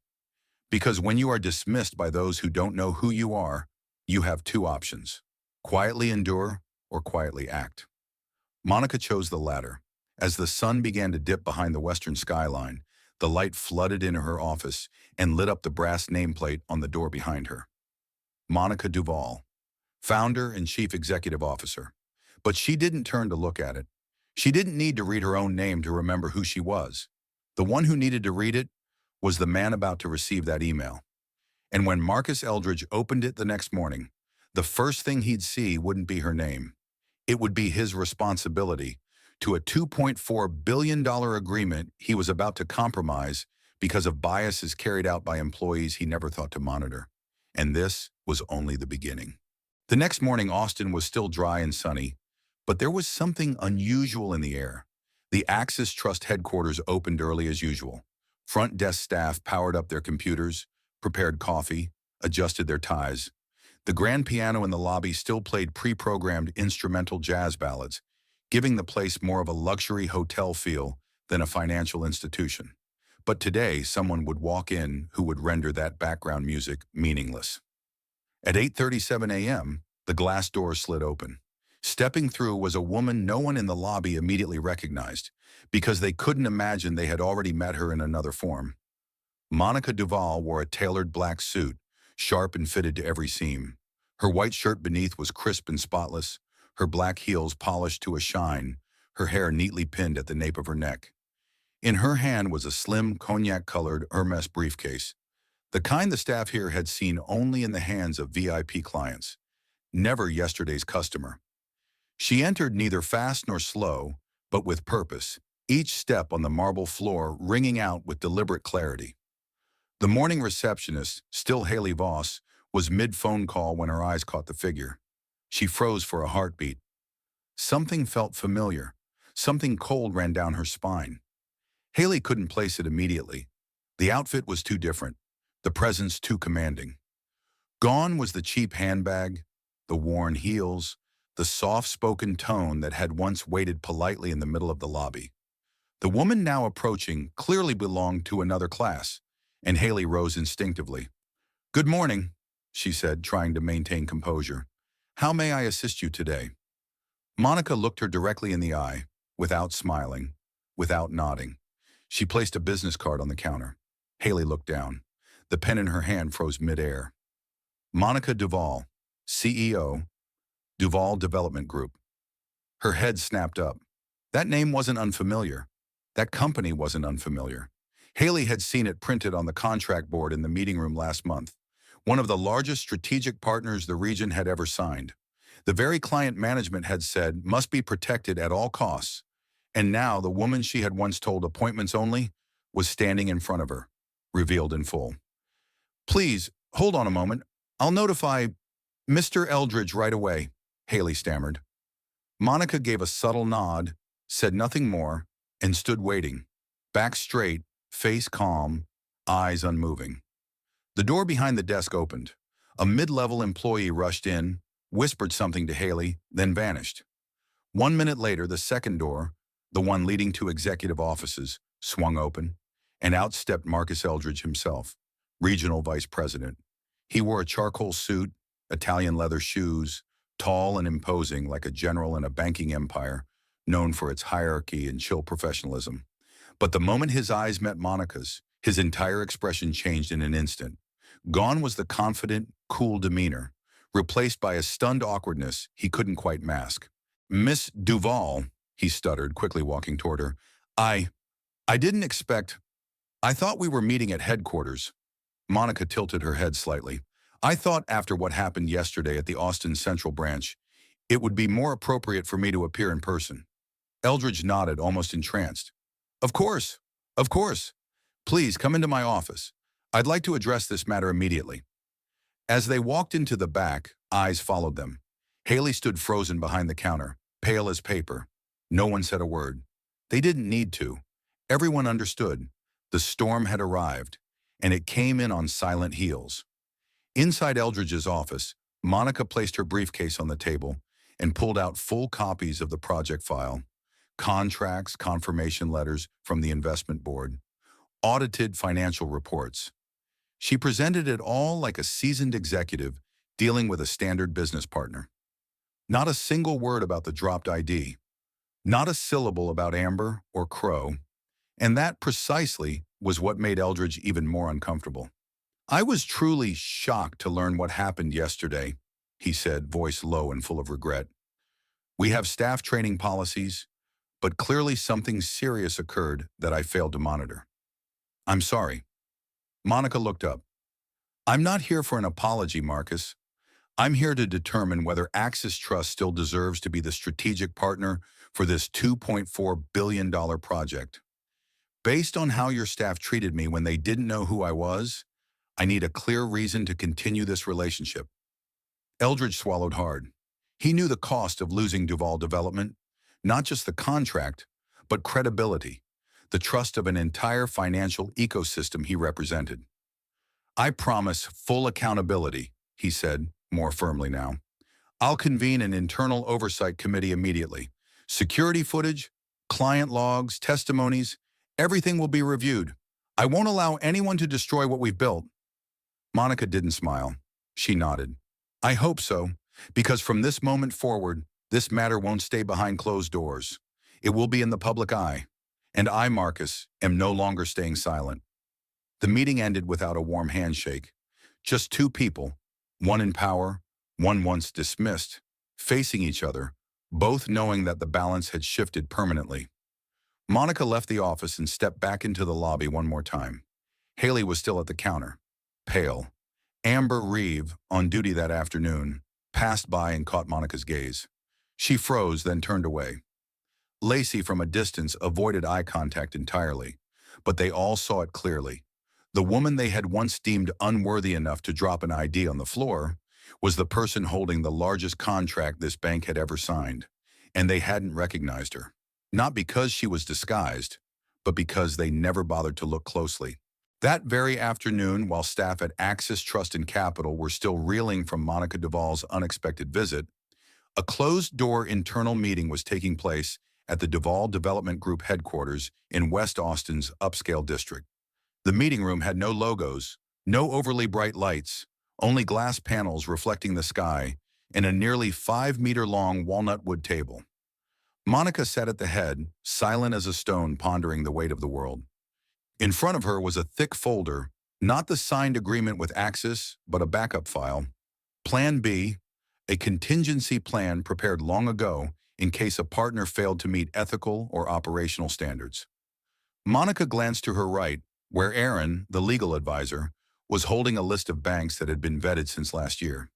Because when you are dismissed by those who don't know who you are, you have two options: quietly endure or quietly act. Monica chose the latter. As the sun began to dip behind the western skyline, the light flooded into her office and lit up the brass nameplate on the door behind her. Monica Duval, founder and chief executive officer. But she didn't turn to look at it. She didn't need to read her own name to remember who she was. The one who needed to read it was the man about to receive that email. And when Marcus Eldridge opened it the next morning, the first thing he'd see wouldn't be her name. It would be his responsibility to a $2.4 billion agreement he was about to compromise because of biases carried out by employees he never thought to monitor. And this was only the beginning. The next morning, Austin was still dry and sunny, but there was something unusual in the air. The Axis Trust headquarters opened early as usual. Front desk staff powered up their computers, prepared coffee, adjusted their ties. The grand piano in the lobby still played pre-programmed instrumental jazz ballads, giving the place more of a luxury hotel feel than a financial institution. But today, someone would walk in who would render that background music meaningless. At 8:37 a.m., the glass door slid open. Stepping through was a woman no one in the lobby immediately recognized, because they couldn't imagine they had already met her in another form. Monica Duval wore a tailored black suit, sharp and fitted to every seam. Her white shirt beneath was crisp and spotless, her black heels polished to a shine, her hair neatly pinned at the nape of her neck. In her hand was a slim, cognac-colored Hermes briefcase, the kind the staff here had seen only in the hands of VIP clients, never yesterday's customer. She entered neither fast nor slow, but with purpose, each step on the marble floor ringing out with deliberate clarity. The morning receptionist, still Haley Voss, was mid-phone call when her eyes caught the figure. She froze for a heartbeat. Something felt familiar. Something cold ran down her spine. Haley couldn't place it immediately. The outfit was too different, the presence too commanding. Gone was the cheap handbag, the worn heels, the soft-spoken tone that had once waited politely in the middle of the lobby. The woman now approaching clearly belonged to another class, and Haley rose instinctively. "Good morning," she said, trying to maintain composure. "How may I assist you today?" Monica looked her directly in the eye, without smiling, without nodding. She placed a business card on the counter. Haley looked down. The pen in her hand froze midair. Monica Duvall, CEO, Duvall Development Group. Her head snapped up. That name wasn't unfamiliar. That company wasn't unfamiliar. Haley had seen it printed on the contract board in the meeting room last month. One of the largest strategic partners the region had ever signed. The very client management had said must be protected at all costs. And now the woman she had once told appointments only was standing in front of her, revealed in full. "Please, hold on a moment. I'll notify Mr. Eldridge right away," Haley stammered. Monica gave a subtle nod, said nothing more, and stood waiting, back straight, face calm, eyes unmoving. The door behind the desk opened. A mid-level employee rushed in, whispered something to Haley, then vanished. 1 minute later, the second door, the one leading to executive offices, swung open, and out stepped Marcus Eldridge himself, regional vice president. He wore a charcoal suit, Italian leather shoes, tall and imposing like a general in a banking empire, known for its hierarchy and chill professionalism. But the moment his eyes met Monica's, his entire expression changed in an instant. Gone was the confident, cool demeanor, replaced by a stunned awkwardness he couldn't quite mask. "Miss Duvall," he stuttered, quickly walking toward her. I didn't expect. I thought we were meeting at headquarters." Monica tilted her head slightly. "I thought after what happened yesterday at the Austin Central branch, it would be more appropriate for me to appear in person." Eldridge nodded, almost entranced. Of course. Please come into my office. I'd like to address this matter immediately." As they walked into the back, eyes followed them. Haley stood frozen behind the counter, pale as paper. No one said a word. They didn't need to. Everyone understood. The storm had arrived, and it came in on silent heels. Inside Eldridge's office, Monica placed her briefcase on the table and pulled out full copies of the project file, contracts, confirmation letters from the investment board, audited financial reports. She presented it all like a seasoned executive dealing with a standard business partner. Not a single word about the dropped ID, not a syllable about Amber or Crow, and that precisely was what made Eldridge even more uncomfortable. "I was truly shocked to learn what happened yesterday," he said, voice low and full of regret. "We have staff training policies, but clearly something serious occurred that I failed to monitor." "I'm sorry." Monica looked up. "I'm not here for an apology, Marcus. I'm here to determine whether Axis Trust still deserves to be the strategic partner for this $2.4 billion project. Based on how your staff treated me when they didn't know who I was, I need a clear reason to continue this relationship." Eldridge swallowed hard. He knew the cost of losing Duvall Development, not just the contract, but credibility, the trust of an entire financial ecosystem he represented. "I promise full accountability," he said, more firmly now. "I'll convene an internal oversight committee immediately. Security footage, client logs, testimonies, everything will be reviewed. I won't allow anyone to destroy what we've built." Monica didn't smile. She nodded. "I hope so, because from this moment forward, this matter won't stay behind closed doors. It will be in the public eye. And I, Marcus, am no longer staying silent." The meeting ended without a warm handshake. Just two people, one in power, one once dismissed, facing each other, both knowing that the balance had shifted permanently. Monica left the office and stepped back into the lobby one more time. Haley was still at the counter, pale. Amber Reeve, on duty that afternoon, passed by and caught Monica's gaze. She froze, then turned away. Lacey, from a distance, avoided eye contact entirely, but they all saw it clearly. The woman they had once deemed unworthy enough to drop an ID on the floor was the person holding the largest contract this bank had ever signed, and they hadn't recognized her. Not because she was disguised, but because they never bothered to look closely. That very afternoon, while staff at Axis Trust and Capital were still reeling from Monica Duvall's unexpected visit, a closed-door internal meeting was taking place at the Duvall Development Group headquarters in West Austin's upscale district. The meeting room had no logos, no overly bright lights, only glass panels reflecting the sky, and a nearly 5-meter-long walnut wood table. Monica sat at the head, silent as a stone, pondering the weight of the world. In front of her was a thick folder, not the signed agreement with Axis, but a backup file. Plan B, a contingency plan prepared long ago in case a partner failed to meet ethical or operational standards. Monica glanced to her right, where Aaron, the legal advisor, was holding a list of banks that had been vetted since last year.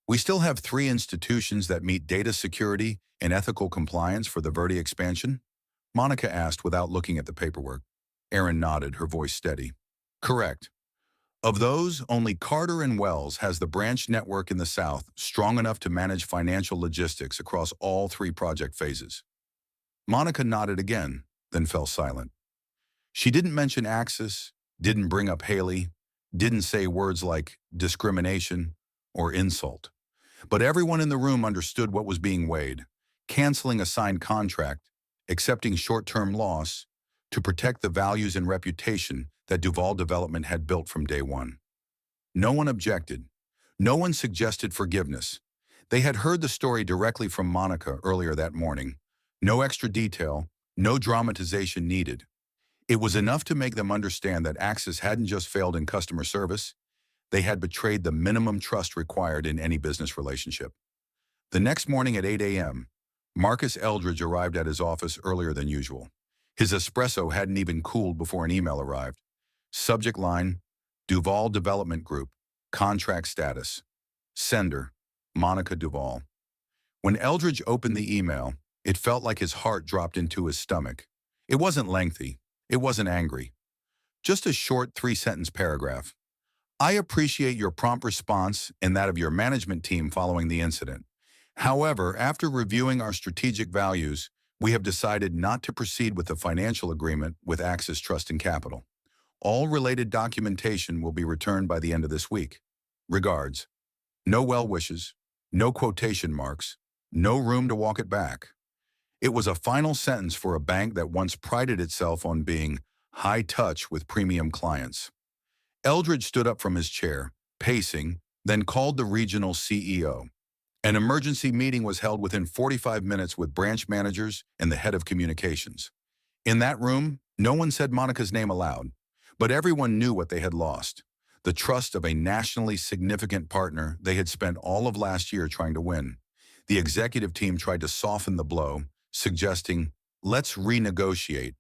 We still have 3 institutions that meet data security and ethical compliance for the Verde expansion? Monica asked without looking at the paperwork. Aaron nodded, her voice steady. Correct. Of those, only Carter and Wells has the branch network in the South strong enough to manage financial logistics across all 3 project phases. Monica nodded again, then fell silent. She didn't mention Axis, didn't bring up Haley, didn't say words like discrimination or insult. But everyone in the room understood what was being weighed: canceling a signed contract, accepting short-term loss, to protect the values and reputation that Duvall Development had built from day one. No one objected. No one suggested forgiveness. They had heard the story directly from Monica earlier that morning. No extra detail, no dramatization needed. It was enough to make them understand that Axis hadn't just failed in customer service, they had betrayed the minimum trust required in any business relationship. The next morning at 8 a.m., Marcus Eldridge arrived at his office earlier than usual. His espresso hadn't even cooled before an email arrived. Subject line, Duvall Development Group, contract status. Sender, Monica Duvall. When Eldridge opened the email, it felt like his heart dropped into his stomach. It wasn't lengthy. It wasn't angry. Just a short 3-sentence paragraph. I appreciate your prompt response and that of your management team following the incident. However, after reviewing our strategic values, we have decided not to proceed with the financial agreement with Axis Trust and Capital. All related documentation will be returned by the end of this week. Regards. No well wishes, no quotation marks, no room to walk it back. It was a final sentence for a bank that once prided itself on being high touch with premium clients. Eldridge stood up from his chair, pacing, then called the regional CEO. An emergency meeting was held within 45 minutes with branch managers and the head of communications. In that room, no one said Monica's name aloud, but everyone knew what they had lost: the trust of a nationally significant partner they had spent all of last year trying to win. The executive team tried to soften the blow, suggesting, let's renegotiate,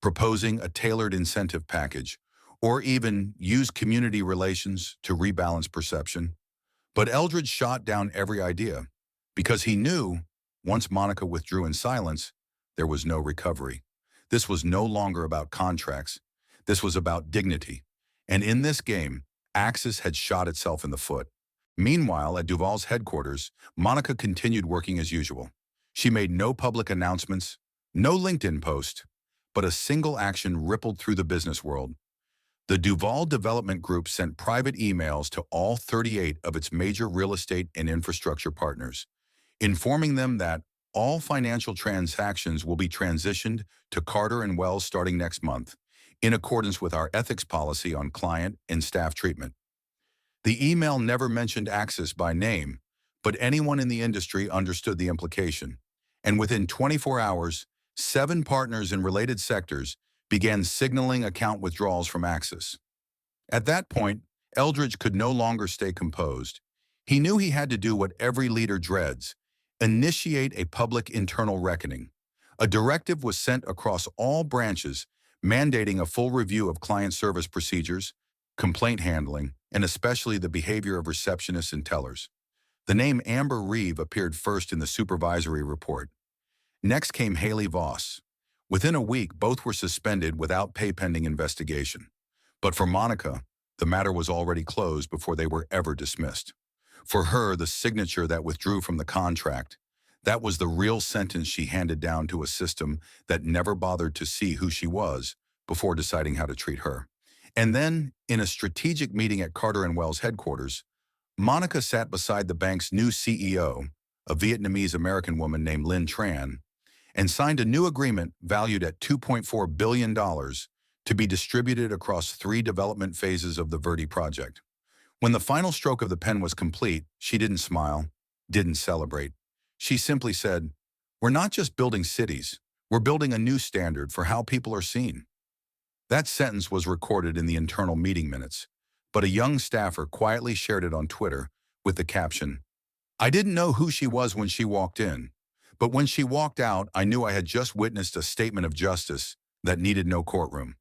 proposing a tailored incentive package, or even use community relations to rebalance perception. But Eldridge shot down every idea, because he knew, once Monica withdrew in silence, there was no recovery. This was no longer about contracts. This was about dignity. And in this game, Axis had shot itself in the foot. Meanwhile, at Duvall's headquarters, Monica continued working as usual. She made no public announcements, no LinkedIn post, but a single action rippled through the business world. The Duvall Development Group sent private emails to all 38 of its major real estate and infrastructure partners, informing them that all financial transactions will be transitioned to Carter and Wells starting next month, in accordance with our ethics policy on client and staff treatment. The email never mentioned Axis by name, but anyone in the industry understood the implication. And within 24 hours, 7 partners in related sectors began signaling account withdrawals from Axis. At that point, Eldridge could no longer stay composed. He knew he had to do what every leader dreads: initiate a public internal reckoning. A directive was sent across all branches, mandating a full review of client service procedures, complaint handling, and especially the behavior of receptionists and tellers. The name Amber Reeve appeared first in the supervisory report. Next came Haley Voss. Within a week, both were suspended without pay pending investigation. But for Monica, the matter was already closed before they were ever dismissed. For her, the signature that withdrew from the contract, that was the real sentence she handed down to a system that never bothered to see who she was before deciding how to treat her. And then, in a strategic meeting at Carter & Wells headquarters, Monica sat beside the bank's new CEO, a Vietnamese-American woman named Lynn Tran, and signed a new agreement valued at $2.4 billion to be distributed across 3 development phases of the Verde project. When the final stroke of the pen was complete, she didn't smile, didn't celebrate. She simply said, "We're not just building cities, we're building a new standard for how people are seen." That sentence was recorded in the internal meeting minutes, but a young staffer quietly shared it on Twitter with the caption, "I didn't know who she was when she walked in, but when she walked out, I knew I had just witnessed a statement of justice that needed no courtroom."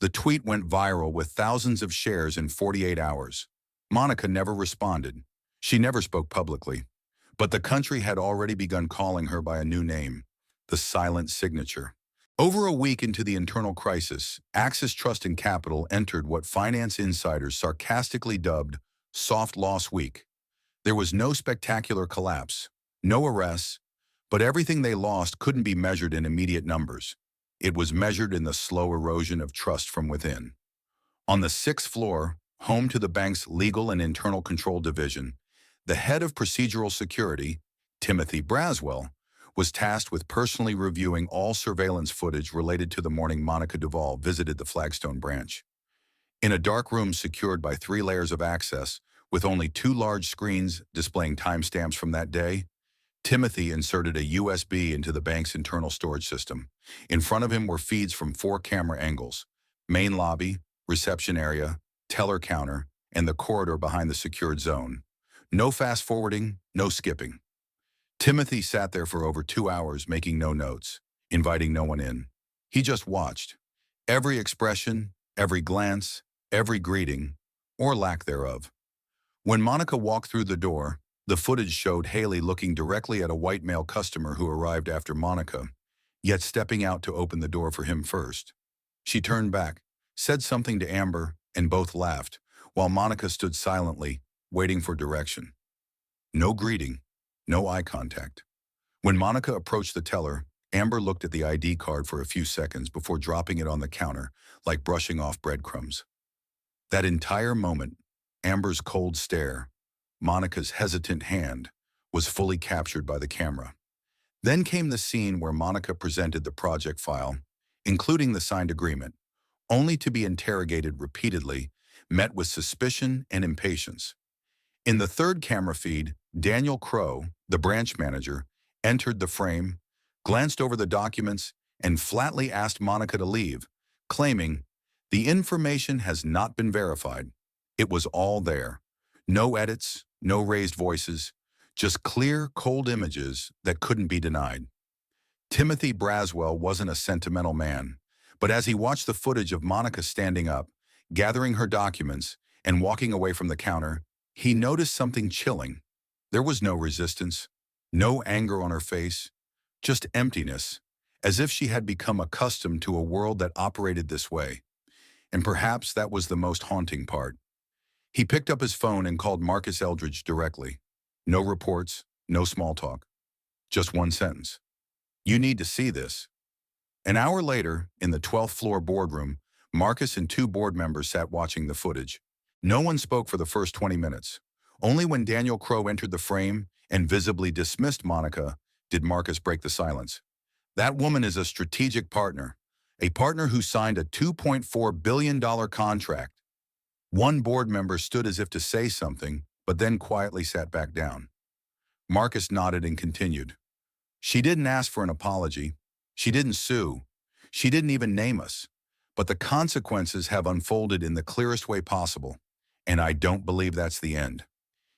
The tweet went viral with thousands of shares in 48 hours. Monica never responded. She never spoke publicly. But the country had already begun calling her by a new name, the silent signature. Over a week into the internal crisis, Axis Trust and Capital entered what finance insiders sarcastically dubbed soft loss week. There was no spectacular collapse, no arrests, but everything they lost couldn't be measured in immediate numbers. It was measured in the slow erosion of trust from within. On the 6th floor, home to the bank's legal and internal control division, the head of procedural security, Timothy Braswell, was tasked with personally reviewing all surveillance footage related to the morning Monica Duvall visited the Flagstone branch. In a dark room secured by 3 layers of access, with only 2 large screens displaying timestamps from that day, Timothy inserted a USB into the bank's internal storage system. In front of him were feeds from 4 camera angles: main lobby, reception area, teller counter, and the corridor behind the secured zone. No fast forwarding, no skipping. Timothy sat there for over 2 hours making no notes, inviting no one in. He just watched. Every expression, every glance, every greeting, or lack thereof. When Monica walked through the door, the footage showed Haley looking directly at a white male customer who arrived after Monica, yet stepping out to open the door for him first. She turned back, said something to Amber, and both laughed, while Monica stood silently, waiting for direction. No greeting, no eye contact. When Monica approached the teller, Amber looked at the ID card for a few seconds before dropping it on the counter, like brushing off breadcrumbs. That entire moment, Amber's cold stare, Monica's hesitant hand, was fully captured by the camera. Then came the scene where Monica presented the project file, including the signed agreement, only to be interrogated repeatedly, met with suspicion and impatience. In the 3rd camera feed, Daniel Crow, the branch manager, entered the frame, glanced over the documents, and flatly asked Monica to leave, claiming, "The information has not been verified. It was all there. No edits, no raised voices, just clear, cold images that couldn't be denied." Timothy Braswell wasn't a sentimental man, but as he watched the footage of Monica standing up, gathering her documents, and walking away from the counter, he noticed something chilling. There was no resistance, no anger on her face, just emptiness, as if she had become accustomed to a world that operated this way. And perhaps that was the most haunting part. He picked up his phone and called Marcus Eldridge directly. No reports, no small talk. Just one sentence. "You need to see this." An hour later, in the 12th floor boardroom, Marcus and 2 board members sat watching the footage. No one spoke for the first 20 minutes. Only when Daniel Crow entered the frame and visibly dismissed Monica did Marcus break the silence. "That woman is a strategic partner, a partner who signed a $2.4 billion contract." One board member stood as if to say something, but then quietly sat back down. Marcus nodded and continued. "She didn't ask for an apology. She didn't sue. She didn't even name us. But the consequences have unfolded in the clearest way possible, and I don't believe that's the end."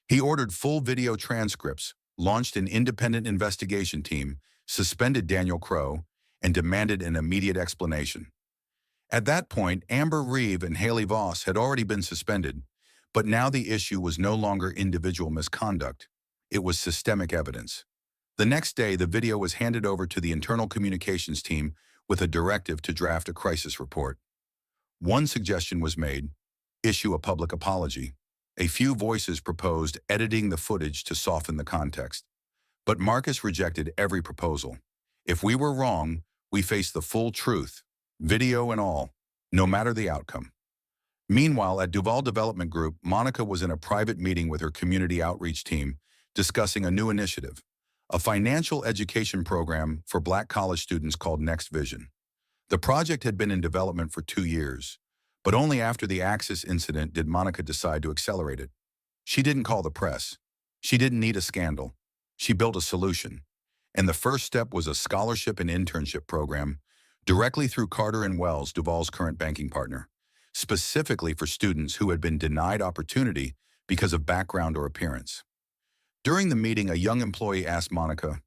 He ordered full video transcripts, launched an independent investigation team, suspended Daniel Crow, and demanded an immediate explanation. At that point, Amber Reeve and Haley Voss had already been suspended, but now the issue was no longer individual misconduct. It was systemic evidence. The next day, the video was handed over to the internal communications team with a directive to draft a crisis report. One suggestion was made: issue a public apology. A few voices proposed editing the footage to soften the context. But Marcus rejected every proposal. If we were wrong, we faced the full truth, video and all, no matter the outcome. Meanwhile, at Duval Development Group, Monica was in a private meeting with her community outreach team discussing a new initiative, a financial education program for Black college students called Next Vision. The project had been in development for 2 years, but only after the Axis incident did Monica decide to accelerate it. She didn't call the press. She didn't need a scandal. She built a solution. And the first step was a scholarship and internship program directly through Carter and Wells, Duval's current banking partner, specifically for students who had been denied opportunity because of background or appearance. During the meeting, a young employee asked Monica,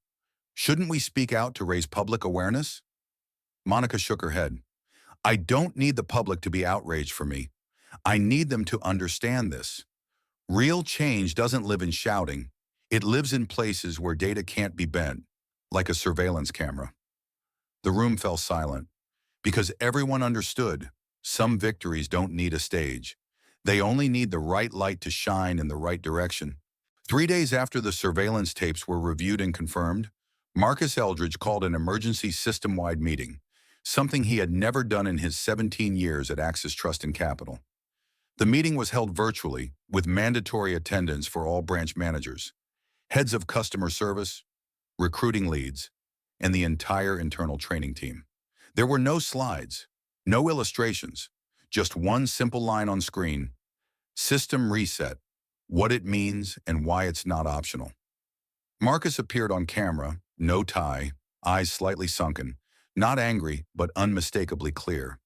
"Shouldn't we speak out to raise public awareness?" Monica shook her head. "I don't need the public to be outraged for me. I need them to understand this. Real change doesn't live in shouting. It lives in places where data can't be bent, like a surveillance camera." The room fell silent, because everyone understood some victories don't need a stage. They only need the right light to shine in the right direction. 3 days after the surveillance tapes were reviewed and confirmed, Marcus Eldridge called an emergency system-wide meeting, something he had never done in his 17 years at Axis Trust and Capital. The meeting was held virtually, with mandatory attendance for all branch managers, heads of customer service, recruiting leads, and the entire internal training team. There were no slides, no illustrations, just one simple line on screen: system reset, what it means and why it's not optional. Marcus appeared on camera, no tie, eyes slightly sunken, not angry, but unmistakably clear.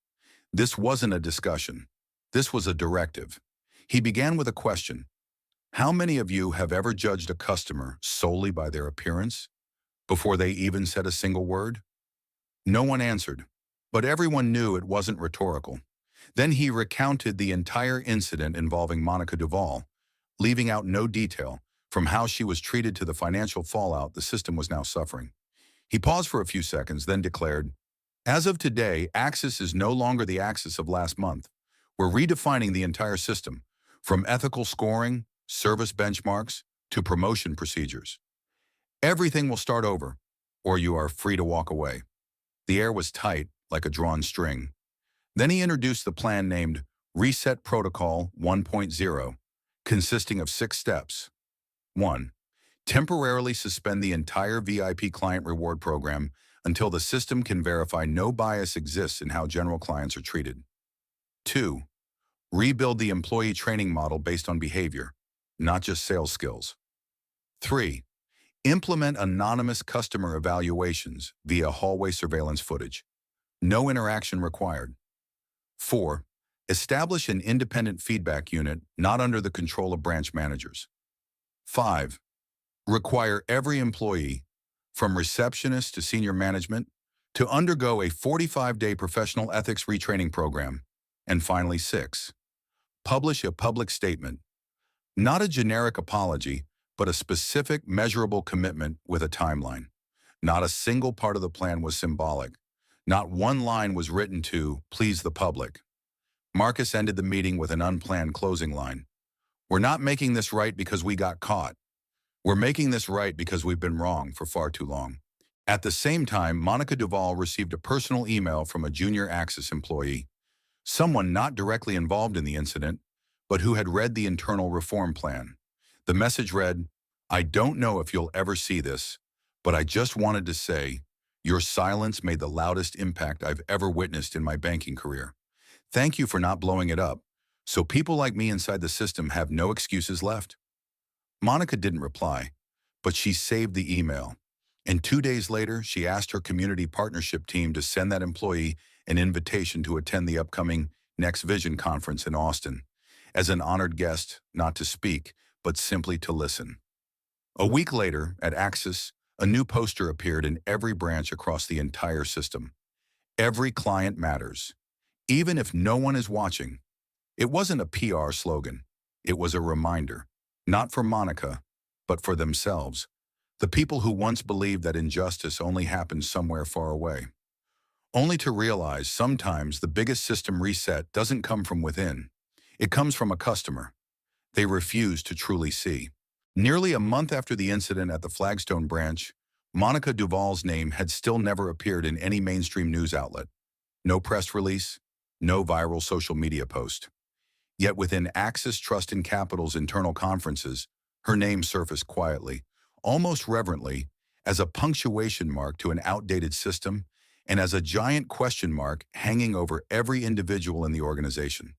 This wasn't a discussion. This was a directive. He began with a question. How many of you have ever judged a customer solely by their appearance, before they even said a single word? No one answered, but everyone knew it wasn't rhetorical. Then he recounted the entire incident involving Monica Duval, leaving out no detail, from how she was treated to the financial fallout the system was now suffering. He paused for a few seconds, then declared, "As of today, Axis is no longer the Axis of last month. We're redefining the entire system, from ethical scoring, service benchmarks, to promotion procedures. Everything will start over, or you are free to walk away." The air was tight, like a drawn string. Then he introduced the plan named Reset Protocol 1.0, consisting of 6 steps. 1. Temporarily suspend the entire VIP client reward program until the system can verify no bias exists in how general clients are treated. 2. Rebuild the employee training model based on behavior, not just sales skills. 3. Implement anonymous customer evaluations via hallway surveillance footage. No interaction required. 4. Establish an independent feedback unit not under the control of branch managers. 5. Require every employee, from receptionist to senior management, to undergo a 45-day professional ethics retraining program. And finally, 6. Publish a public statement. Not a generic apology, but a specific, measurable commitment with a timeline. Not a single part of the plan was symbolic. Not one line was written to please the public. Marcus ended the meeting with an unplanned closing line. "We're not making this right because we got caught. We're making this right because we've been wrong for far too long." At the same time, Monica Duval received a personal email from a junior Axis employee, someone not directly involved in the incident, but who had read the internal reform plan. The message read, "I don't know if you'll ever see this, but I just wanted to say, your silence made the loudest impact I've ever witnessed in my banking career. Thank you for not blowing it up, so people like me inside the system have no excuses left." Monica didn't reply, but she saved the email. And 2 days later, she asked her community partnership team to send that employee an invitation to attend the upcoming Next Vision conference in Austin, as an honored guest, not to speak, but simply to listen. A week later, at Axis, a new poster appeared in every branch across the entire system. Every client matters, even if no one is watching. It wasn't a PR slogan. It was a reminder, not for Monica, but for themselves. The people who once believed that injustice only happened somewhere far away, only to realize sometimes the biggest system reset doesn't come from within. It comes from a customer they refuse to truly see. Nearly a month after the incident at the Flagstone branch, Monica Duval's name had still never appeared in any mainstream news outlet. No press release, no viral social media post. Yet within Axis Trust and Capital's internal conferences, her name surfaced quietly, almost reverently, as a punctuation mark to an outdated system and as a giant question mark hanging over every individual in the organization.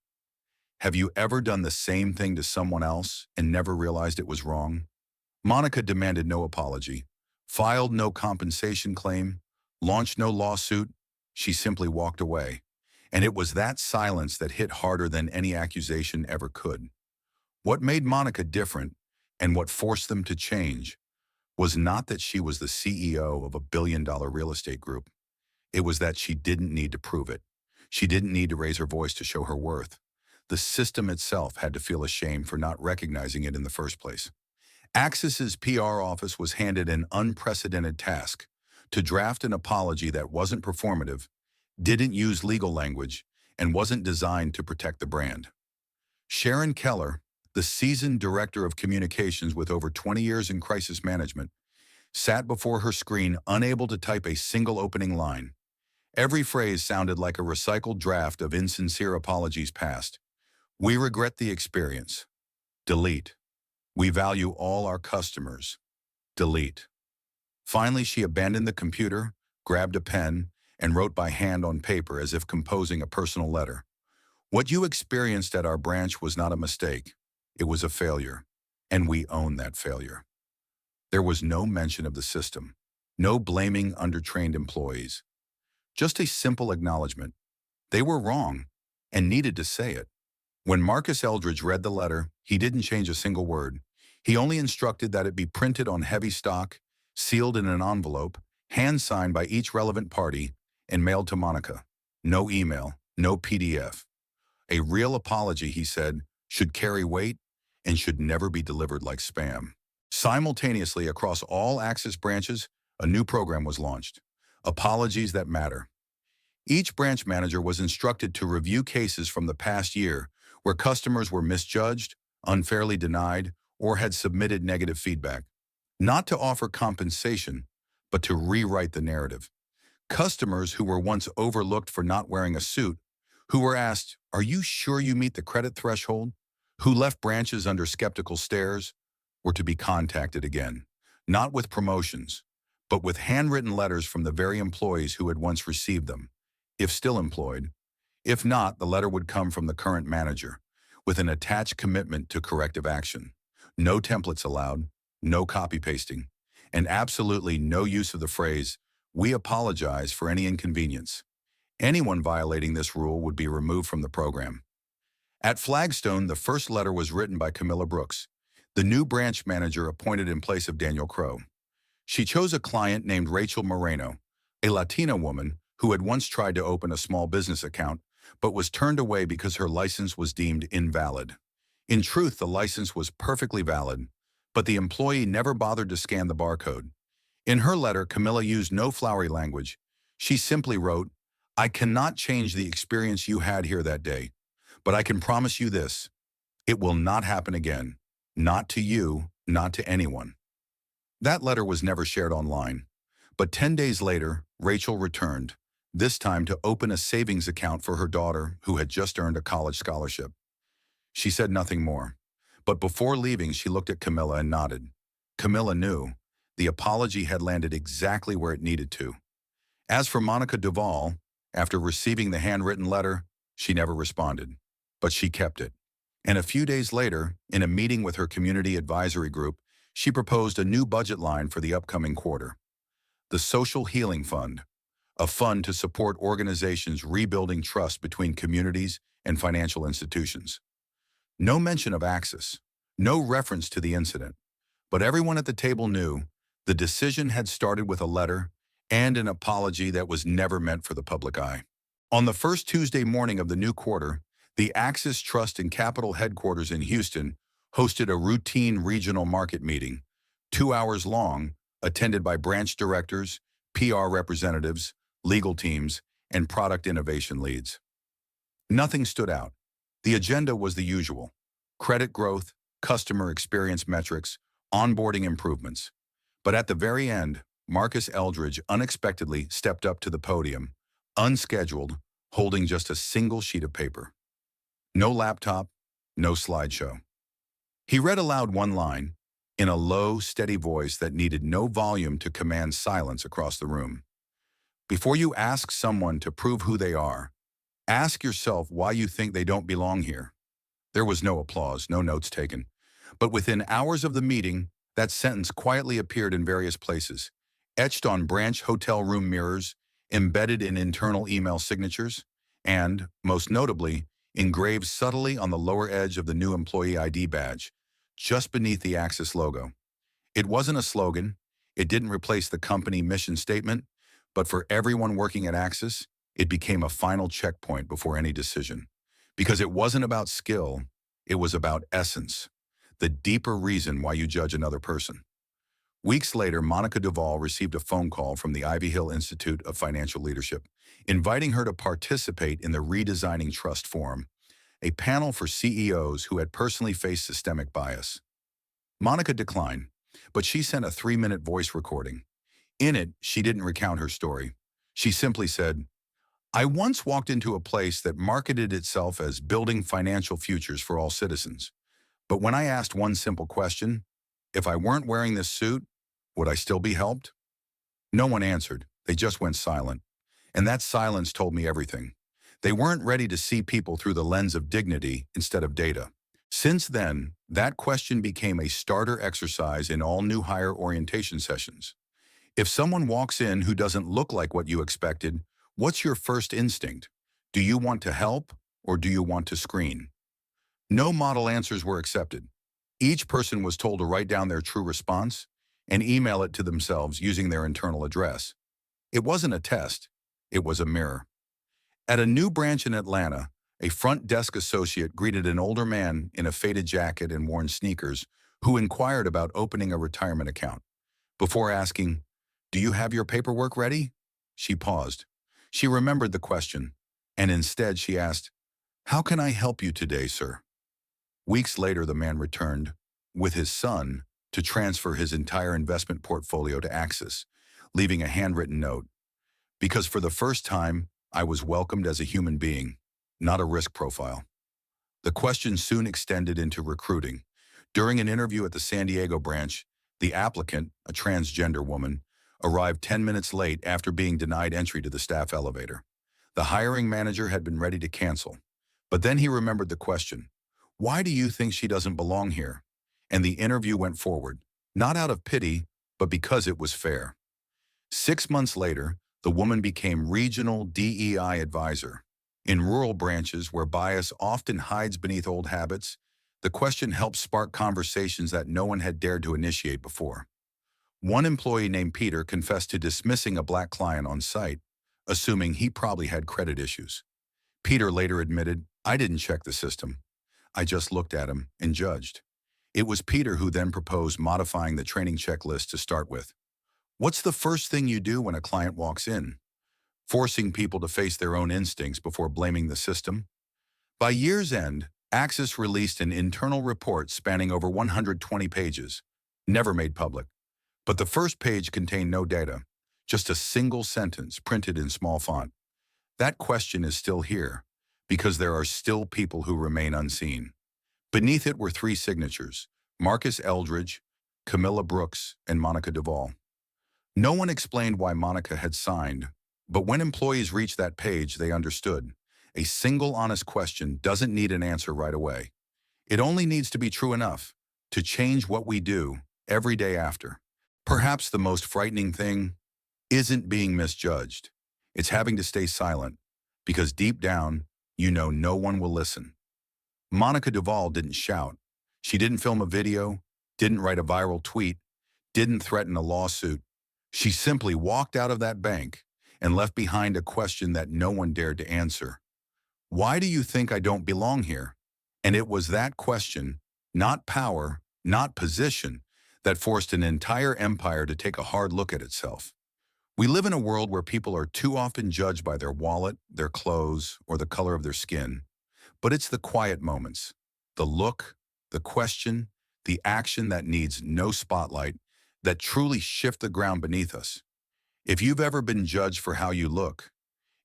Have you ever done the same thing to someone else and never realized it was wrong? Monica demanded no apology, filed no compensation claim, launched no lawsuit. She simply walked away. And it was that silence that hit harder than any accusation ever could. What made Monica different and what forced them to change was not that she was the CEO of a billion-dollar real estate group. It was that she didn't need to prove it. She didn't need to raise her voice to show her worth. The system itself had to feel ashamed for not recognizing it in the first place. Axis's PR office was handed an unprecedented task to draft an apology that wasn't performative, didn't use legal language, and wasn't designed to protect the brand. Sharon Keller, the seasoned director of communications with over 20 years in crisis management, sat before her screen unable to type a single opening line. Every phrase sounded like a recycled draft of insincere apologies past. We regret the experience. Delete. We value all our customers. Delete. Finally, she abandoned the computer, grabbed a pen, and wrote by hand on paper as if composing a personal letter. What you experienced at our branch was not a mistake. It was a failure, and we own that failure. There was no mention of the system, no blaming undertrained employees. Just a simple acknowledgement. They were wrong and needed to say it. When Marcus Eldridge read the letter, he didn't change a single word. He only instructed that it be printed on heavy stock, sealed in an envelope, hand-signed by each relevant party, and mailed to Monica. No email, no PDF. A real apology, he said, should carry weight and should never be delivered like spam. Simultaneously, across all Axis branches, a new program was launched. Apologies that matter. Each branch manager was instructed to review cases from the past year where customers were misjudged, unfairly denied, or had submitted negative feedback. Not to offer compensation, but to rewrite the narrative. Customers who were once overlooked for not wearing a suit, who were asked, "Are you sure you meet the credit threshold?" who left branches under skeptical stares, were to be contacted again, not with promotions, but with handwritten letters from the very employees who had once received them, if still employed. If not, the letter would come from the current manager, with an attached commitment to corrective action. No templates allowed, no copy-pasting, and absolutely no use of the phrase, "We apologize for any inconvenience." Anyone violating this rule would be removed from the program. At Flagstone, the first letter was written by Camilla Brooks, the new branch manager appointed in place of Daniel Crow. She chose a client named Rachel Moreno, a Latina woman who had once tried to open a small business account, but was turned away because her license was deemed invalid. In truth, the license was perfectly valid, but the employee never bothered to scan the barcode. In her letter, Camilla used no flowery language. She simply wrote, "I cannot change the experience you had here that day, but I can promise you this. It will not happen again. Not to you, not to anyone." That letter was never shared online. But 10 days later, Rachel returned, this time to open a savings account for her daughter who had just earned a college scholarship. She said nothing more. But before leaving, she looked at Camilla and nodded. Camilla knew. The apology had landed exactly where it needed to. As for Monica Duval, after receiving the handwritten letter, she never responded. But she kept it. And a few days later, in a meeting with her community advisory group, she proposed a new budget line for the upcoming quarter. The Social Healing Fund, a fund to support organizations rebuilding trust between communities and financial institutions. No mention of Axis, no reference to the incident, but everyone at the table knew the decision had started with a letter and an apology that was never meant for the public eye. On the first Tuesday morning of the new quarter, the Axis Trust and Capital headquarters in Houston hosted a routine regional market meeting, 2 hours long, attended by branch directors, PR representatives, legal teams, and product innovation leads. Nothing stood out. The agenda was the usual: credit growth, customer experience metrics, onboarding improvements. But at the very end, Marcus Eldridge unexpectedly stepped up to the podium, unscheduled, holding just a single sheet of paper. No laptop, no slideshow. He read aloud one line, in a low, steady voice that needed no volume to command silence across the room. Before you ask someone to prove who they are, ask yourself why you think they don't belong here. There was no applause, no notes taken. But within hours of the meeting, that sentence quietly appeared in various places, etched on branch hotel room mirrors, embedded in internal email signatures, and, most notably, engraved subtly on the lower edge of the new employee ID badge, just beneath the Axis logo. It wasn't a slogan, it didn't replace the company mission statement, but for everyone working at Axis, it became a final checkpoint before any decision. Because it wasn't about skill, it was about essence, the deeper reason why you judge another person. Weeks later, Monica Duvall received a phone call from the Ivy Hill Institute of Financial Leadership, inviting her to participate in the Redesigning Trust Forum, a panel for CEOs who had personally faced systemic bias. Monica declined, but she sent a 3-minute voice recording. In it, she didn't recount her story. She simply said, "I once walked into a place that marketed itself as building financial futures for all citizens. But when I asked one simple question, if I weren't wearing this suit, would I still be helped? No one answered. They just went silent. And that silence told me everything. They weren't ready to see people through the lens of dignity instead of data." Since then, that question became a starter exercise in all new hire orientation sessions. If someone walks in who doesn't look like what you expected, what's your first instinct? Do you want to help or do you want to screen? No model answers were accepted. Each person was told to write down their true response and email it to themselves using their internal address. It wasn't a test, it was a mirror. At a new branch in Atlanta, a front desk associate greeted an older man in a faded jacket and worn sneakers who inquired about opening a retirement account. Before asking, "Do you have your paperwork ready?" she paused. She remembered the question, and instead she asked, "How can I help you today, sir?" Weeks later, the man returned, with his son, to transfer his entire investment portfolio to Axis, leaving a handwritten note. "Because for the first time, I was welcomed as a human being, not a risk profile." The question soon extended into recruiting. During an interview at the San Diego branch, the applicant, a transgender woman, arrived 10 minutes late after being denied entry to the staff elevator. The hiring manager had been ready to cancel, but then he remembered the question, "Why do you think she doesn't belong here?" And the interview went forward, not out of pity, but because it was fair. 6 months later, the woman became regional DEI advisor. In rural branches where bias often hides beneath old habits, the question helped spark conversations that no one had dared to initiate before. One employee named Peter confessed to dismissing a black client on site, assuming he probably had credit issues. Peter later admitted, "I didn't check the system. I just looked at him and judged." It was Peter who then proposed modifying the training checklist to start with. What's the first thing you do when a client walks in? Forcing people to face their own instincts before blaming the system? By year's end, Axis released an internal report spanning over 120 pages, never made public. But the first page contained no data, just a single sentence printed in small font. That question is still here, because there are still people who remain unseen. Beneath it were 3 signatures: Marcus Eldridge, Camilla Brooks, and Monica Duvall. No one explained why Monica had signed, but when employees reached that page, they understood. A single honest question doesn't need an answer right away. It only needs to be true enough to change what we do every day after. Perhaps the most frightening thing isn't being misjudged. It's having to stay silent, because deep down, you know no one will listen. Monica Duvall didn't shout. She didn't film a video, didn't write a viral tweet, didn't threaten a lawsuit. She simply walked out of that bank and left behind a question that no one dared to answer. "Why do you think I don't belong here?" And it was that question, not power, not position, that forced an entire empire to take a hard look at itself. We live in a world where people are too often judged by their wallet, their clothes, or the color of their skin. But it's the quiet moments, the look, the question, the action that needs no spotlight, that truly shift the ground beneath us. If you've ever been judged for how you look,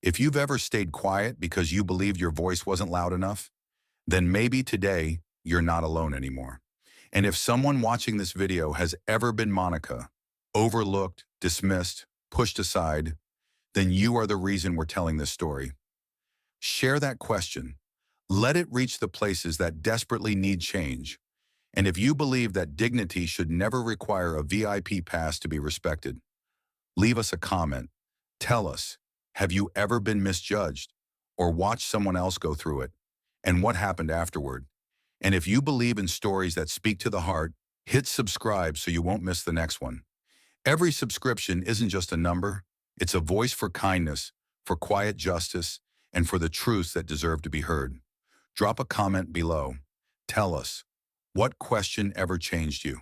if you've ever stayed quiet because you believed your voice wasn't loud enough, then maybe today you're not alone anymore. And if someone watching this video has ever been Monica, overlooked, dismissed, pushed aside, then you are the reason we're telling this story. Share that question. Let it reach the places that desperately need change. And if you believe that dignity should never require a VIP pass to be respected, leave us a comment. Tell us, have you ever been misjudged or watched someone else go through it? And what happened afterward? And if you believe in stories that speak to the heart, hit subscribe so you won't miss the next one. Every subscription isn't just a number, it's a voice for kindness, for quiet justice, and for the truths that deserve to be heard. Drop a comment below. Tell us, what question ever changed you?